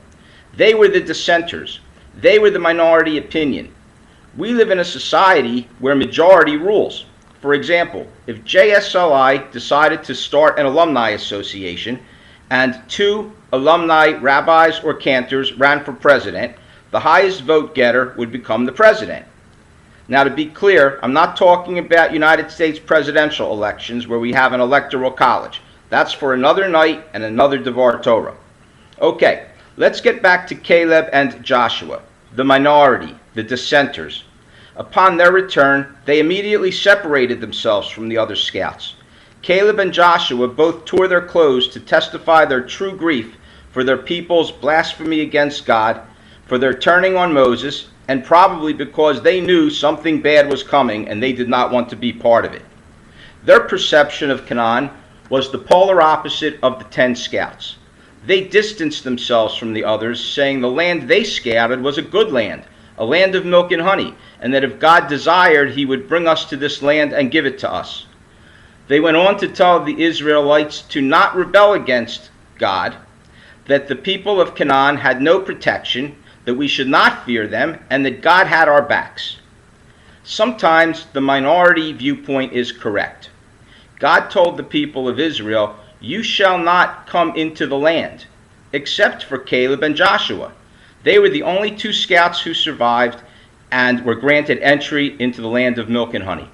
They were the dissenters. They were the minority opinion. We live in a society where majority rules. For example, if JSLI decided to start an alumni association and 2 alumni rabbis or cantors ran for president, the highest vote getter would become the president. Now, to be clear, I'm not talking about United States presidential elections where we have an electoral college. That's for another night and another Devar Torah. Okay, let's get back to Caleb and Joshua, the minority, the dissenters. Upon their return, they immediately separated themselves from the other scouts. Caleb and Joshua both tore their clothes to testify their true grief for their people's blasphemy against God, for their turning on Moses, and probably because they knew something bad was coming and they did not want to be part of it. Their perception of Canaan was the polar opposite of the 10 scouts. They distanced themselves from the others, saying the land they scouted was a good land, a land of milk and honey, and that if God desired, he would bring us to this land and give it to us. They went on to tell the Israelites to not rebel against God, that the people of Canaan had no protection, that we should not fear them, and that God had our backs. Sometimes the minority viewpoint is correct. God told the people of Israel, "You shall not come into the land," except for Caleb and Joshua. They were the only 2 scouts who survived and were granted entry into the land of milk and honey.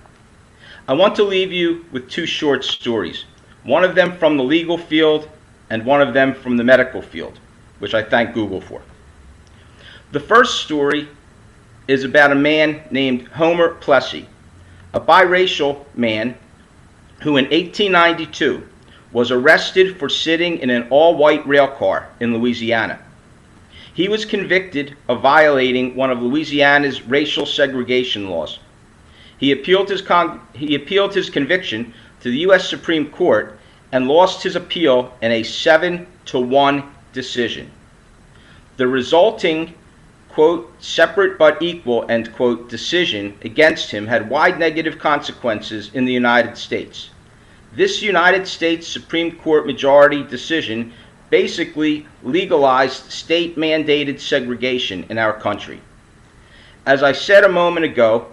I want to leave you with 2 short stories, one of them from the legal field and one of them from the medical field, which I thank Google for. The first story is about a man named Homer Plessy, a biracial man who in 1892 was arrested for sitting in an all-white rail car in Louisiana. He was convicted of violating one of Louisiana's racial segregation laws. He appealed his conviction to the U.S. Supreme Court and lost his appeal in a 7-1 decision. The resulting, quote, separate but equal, end quote, decision against him had wide negative consequences in the United States. This United States Supreme Court majority decision basically legalized state-mandated segregation in our country. As I said a moment ago,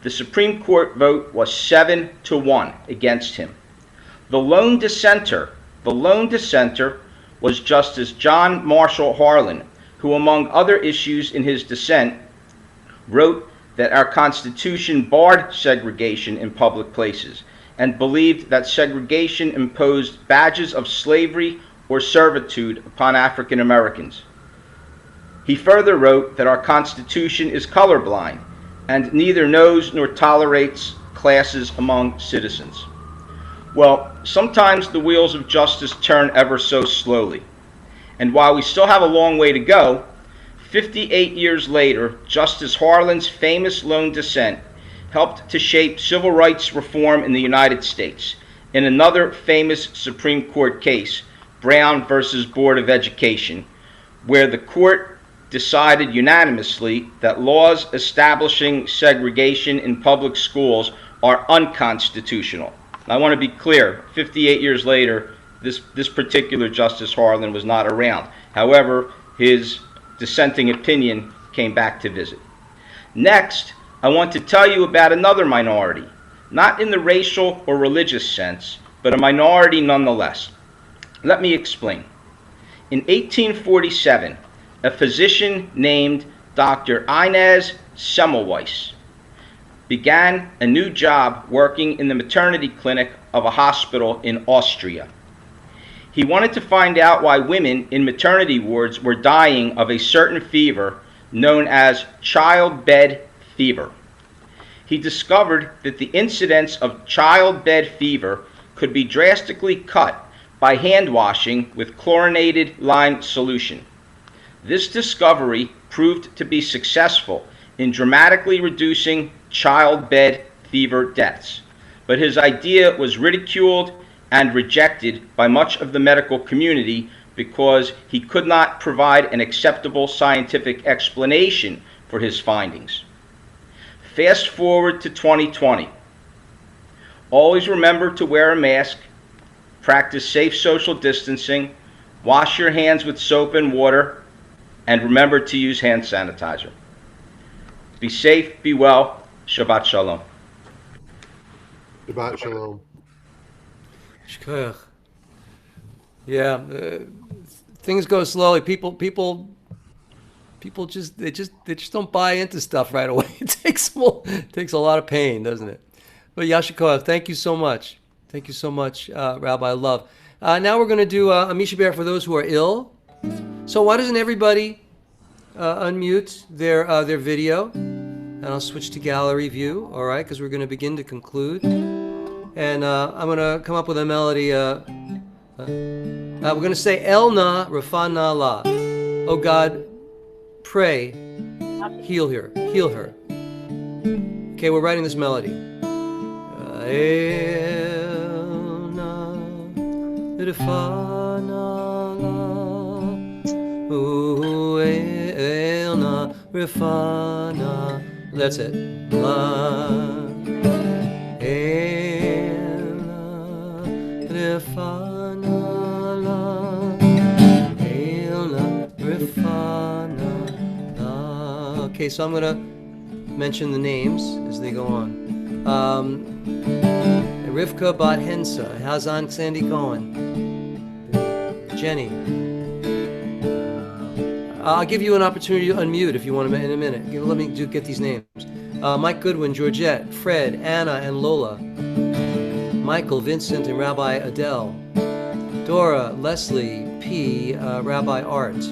the Supreme Court vote was 7-1 against him. The lone dissenter was Justice John Marshall Harlan, who, among other issues in his dissent, wrote that our Constitution barred segregation in public places and believed that segregation imposed badges of slavery or servitude upon African Americans. He further wrote that our Constitution is colorblind and neither knows nor tolerates classes among citizens. Well, sometimes the wheels of justice turn ever so slowly. And while we still have a long way to go, 58 years later, Justice Harlan's famous lone dissent helped to shape civil rights reform in the United States in another famous Supreme Court case, Brown versus Board of Education, where the court decided unanimously that laws establishing segregation in public schools are unconstitutional. I want to be clear, 58 years later, this particular Justice Harlan was not around. However, his dissenting opinion came back to visit. Next, I want to tell you about another minority, not in the racial or religious sense, but a minority nonetheless. Let me explain. In 1847, a physician named Dr. Inez Semmelweis began a new job working in the maternity clinic of a hospital in Austria. He wanted to find out why women in maternity wards were dying of a certain fever known as childbed fever. He discovered that the incidence of childbed fever could be drastically cut by hand washing with chlorinated lime solution. This discovery proved to be successful in dramatically reducing childbed fever deaths, but his idea was ridiculed and rejected by much of the medical community because he could not provide an acceptable scientific explanation for his findings. Fast forward to 2020. Always remember to wear a mask, practice safe social distancing, wash your hands with soap and water, and remember to use hand sanitizer. Be safe, be well. Shabbat Shalom. Shabbat Shalom. Shkoyach. Yeah, things go slowly. People people they just don't buy into stuff right away. It takes a lot of pain, doesn't it? But Yashikov, thank you so much. Thank you so much, Rabbi Love. Now we're going to do a Misha Bear for those who are ill. So why doesn't everybody unmute their video? And I'll switch to gallery view, all right, because we're going to begin to conclude. And I'm going to come up with a melody. We're going to say Elna Rafana La. Oh God, pray, heal her. Okay, we're writing this melody. Elna Rafana La. Elna Rafana. That's it. La. Elna Rafana La. Elna Rafana La. Okay, so I'm going to mention the names as they go on. Rivka Bat Hensa. How's Aunt Sandy going? Jenny. I'll give you an opportunity to unmute if you want to in a minute. Let me get these names. Mike Goodwin, Georgette, Fred, Anna, and Lola. Michael, Vincent, and Rabbi Adele. Dora, Leslie, P, Rabbi Art.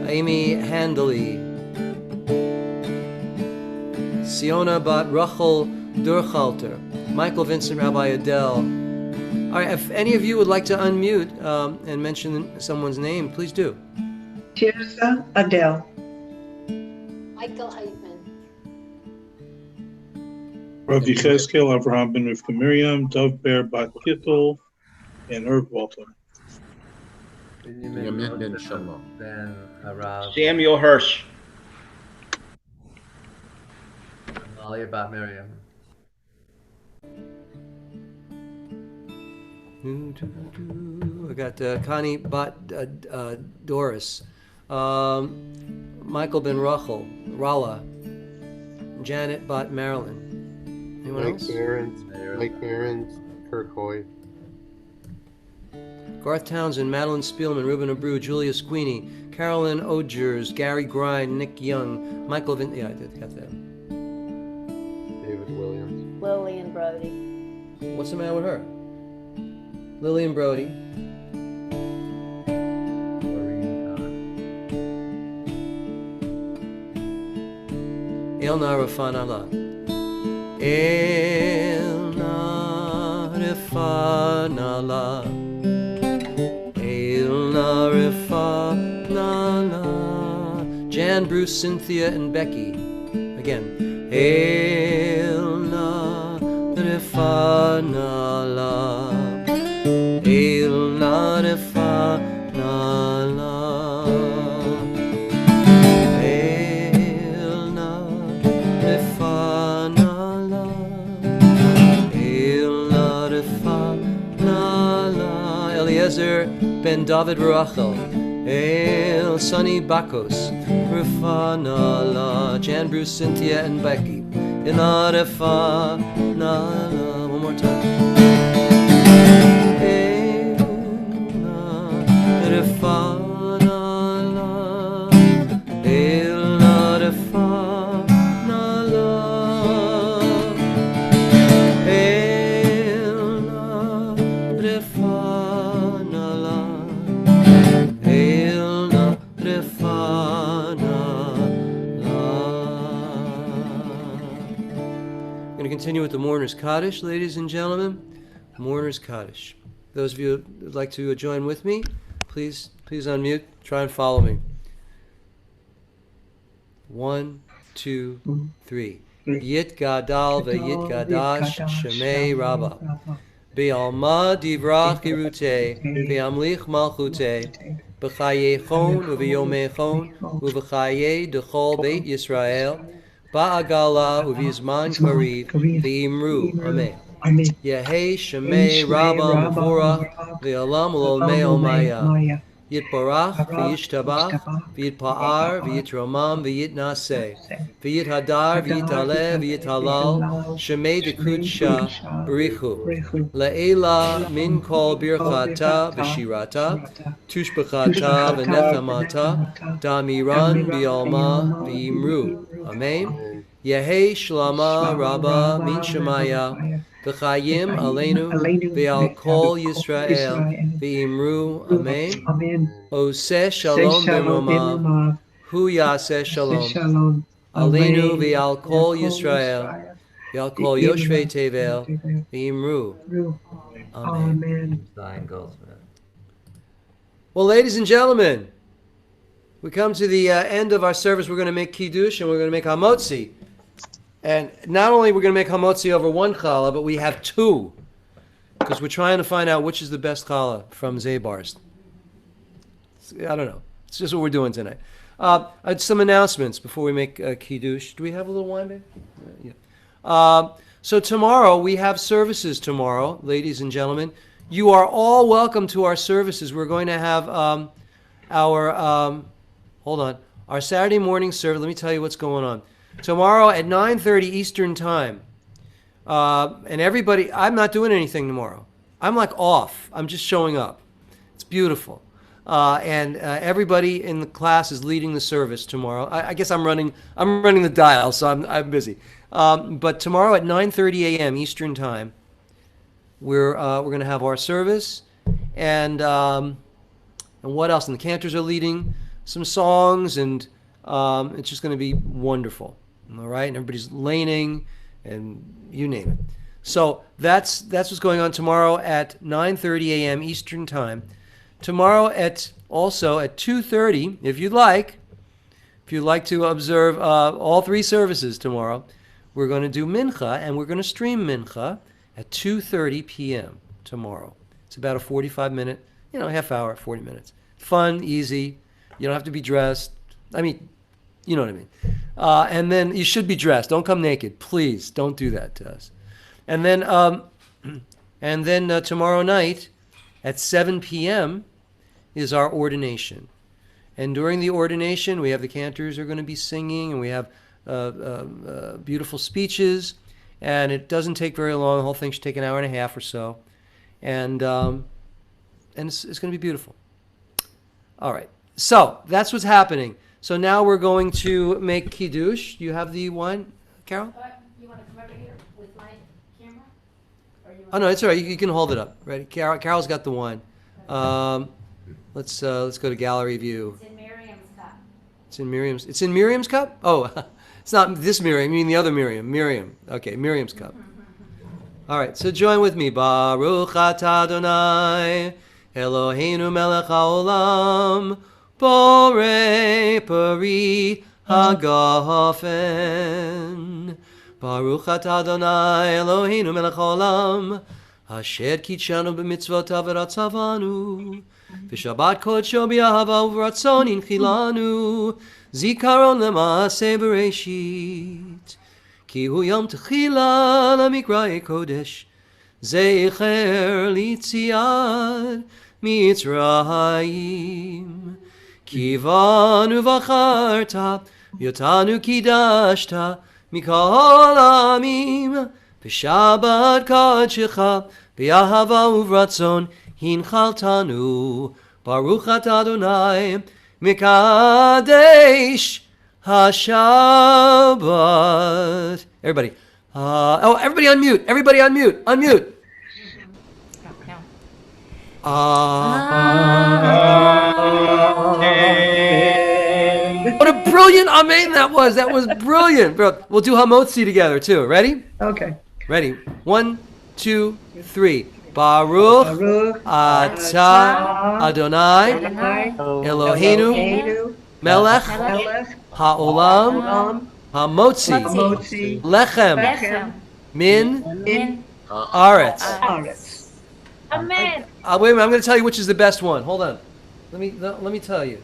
Amy Handley. Siona Bat Rachel Durchalter. Michael, Vincent, Rabbi Adele. All right, if any of you would like to unmute and mention someone's name, please do. Tirza Adele. Michael Heitman. Rav Yechezkel, Avraham ben Rivka Miriam, Dov Ber Bat Kittel, and Irv Walter. Binyamin ben Shalom. Ben Harav. Samuel Hirsch. Amalia Bat Miriam. I got Connie Bat Doris, Michael Ben Rachel, Rala, Janet Bat Marilyn. Anyone else? Mike Behrens, Kirk Hoy. Garth Townsend, Madeline Spielman, Ruben Abreu, Julia Squeeny, Carolyn Ogers, Gary Grind, Nick Young, Michael Vin. Yeah, I did got that. David Williams. Lillian Brody. What's the matter with her? Lillian Brody. Elna Rafana La. Elna Rafana La. Elna Rafana La. Jan, Bruce, Cynthia, and Becky. Again. Elna Rafana La. Elna Rafana La. Elna Rafana La. Elna Rafana La. Eliezer ben David Rachel. El Sonny Bakos. Rafana La. Jan, Bruce, Cynthia, and Becky. Elna Rafana La. One more time. Continue with the Mourner's Kaddish, ladies and gentlemen. Mourner's Kaddish. Those of you who would like to join with me, please unmute. Try and follow me. 1, 2, 3. Yit Gadal ve'yit Gadash Shemei Rabbah. Be'alma divrach irute, be'amlich malchute, b'chayechon u'v'yomechon, u'v'chaye dechol Beit Yisrael, ba'agala u'v'yizman kariv, ve'imru. Amen. Yehei Shemei Rabbah Mevorach, ve'alam u'olmei omaya. Yitbarach v'yishtabach v'yitpa'ar v'yitromam v'yitnaseh v'yithadar v'yitaleh v'yithalal shemei dekudsha b'richu le'ela min kol birchata v'shirata tushbachata v'nechamata damiran b'alma v'yimru. Amen. Amen. Yehi shlama rabba min shemaya v'chayim aleinu v'al kol Yisrael v'imru. Amen. Amen. Oseh shalom b'romav hu yaseh shalom Shalom. aleinu v'al kol Yisrael v'al kol yoshvei tevel v'imru. Amen. Amen. Stein Goldsmith. Well, ladies and gentlemen, we come to the end of our service. We're going to make kiddush and we're going to make hamotzi. And not only we're going to make hamotzi over one challah, but we have two, because we're trying to find out which is the best challah from Zabar's. I don't know. It's just what we're doing tonight. Some announcements before we make kiddush. Do we have a little wine, babe? Yeah. So tomorrow we have services tomorrow, ladies and gentlemen. You are all welcome to our services. We're going to have our Saturday morning service. Let me tell you what's going on. Tomorrow at 9:30 Eastern Time. And everybody, I'm not doing anything tomorrow. I'm like off. I'm just showing up. It's beautiful. And everybody in the class is leading the service tomorrow. I guess I'm running the dial, so I'm busy. But tomorrow at 9:30 a.m. Eastern Time, we're going to have our service. And what else? And the cantors are leading some songs, and it's just going to be wonderful. All right, and everybody's laning, and you name it. So that's what's going on tomorrow at 9:30 a.m. Eastern Time. Tomorrow also at 2:30, if you'd like to observe all three services tomorrow, we're going to do mincha, and we're going to stream mincha at 2:30 p.m. tomorrow. It's about a 45-minute, half hour, 40 minutes. Fun, easy. You don't have to be dressed. I mean, you know what I mean. And then you should be dressed. Don't come naked. Please, don't do that to us. And then tomorrow night at 7 p.m. is our ordination. And during the ordination, we have the cantors are going to be singing, and we have beautiful speeches. And it doesn't take very long. The whole thing should take an hour and a half or so. And it's going to be beautiful. All right. So that's what's happening. So now we're going to make kiddush. Do you have the wine, Carol? You want to come over here with my camera? Or you Oh no, it's all right. You can hold it up. Ready? Carol's got the wine. Let's go to gallery view. It's in Miriam's cup. It's in Miriam's cup? Oh, it's not this Miriam. You mean the other Miriam? Miriam. Okay, Miriam's cup. All right. So join with me. Baruch atah Adonai Eloheinu melech haolam borei peri hagafen. Baruch atah Adonai Eloheinu melech haolam asher kitshanu b'mitzvotav v'ratzavanu v'shabbat kodsho b'ahava uv'ratzon inchilanu zikaron l'maaseh bereshit ki hu yom techila l'mikra'e kodesh zecher litziad mitzrayim kivanu v'charta yotanu kidashta mikol amim v'shabbat kodshecha b'ahava uv'ratzon hinchaltanu baruch atah Adonai mikadesh hashabbat. Everybody. Everybody unmute. Everybody unmute. Unmute. What a brilliant amen that was. That was brilliant. Bro. We'll do hamotzi together too. Ready? Okay. Ready. 1, 2, 3. Baruch atah Adonai Eloheinu melech ha'olam hamotzi lechem min aretz. Amen. Wait a minute, I'm going to tell you which is the best one. Hold on. Let me tell you.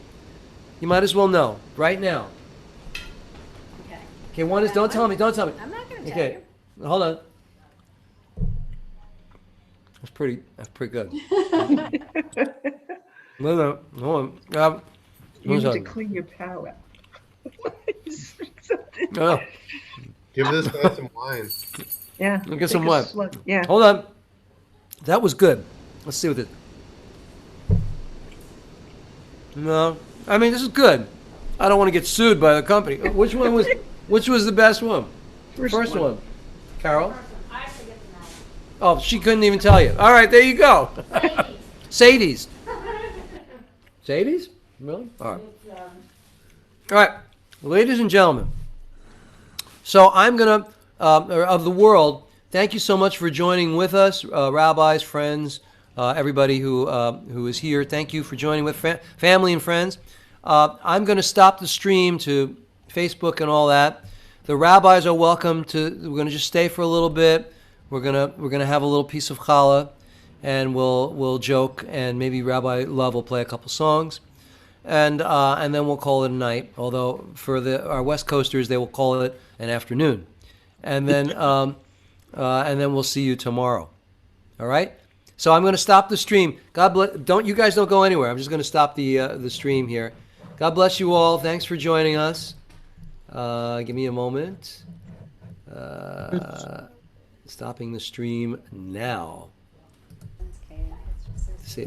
You might as well know right now. Okay, one is, don't tell me. I'm not going to tell Okay, hold on. That's pretty good. No, hold on. You one need to second. clean your palate. Oh, Give this guy some wine. Yeah. I'll get take some a wine. slug. Yeah. Hold on. That was good. Let's see what it. No, I mean this is good. I don't want to get sued by the company. Which was the best one? First one. Carol? I forget the name. Oh, she couldn't even tell you. All right, there you go. Sadie's. Sadie's? Really? All right. All right, ladies and gentlemen. So I'm gonna of the world. Thank you so much for joining with us, rabbis, friends, everybody who is here. Thank you for joining with family and friends. I'm going to stop the stream to Facebook and all that. The rabbis are welcome to. We're going to just stay for a little bit. We're gonna have a little piece of challah, and we'll joke, and maybe Rabbi Love will play a couple songs, and then we'll call it a night. Although for our West Coasters, they will call it an afternoon, and then we'll see you tomorrow. All right. So I'm going to stop the stream. God bless. You guys don't go anywhere. I'm just going to stop the stream here. God bless you all. Thanks for joining us. Give me a moment. Stopping the stream now.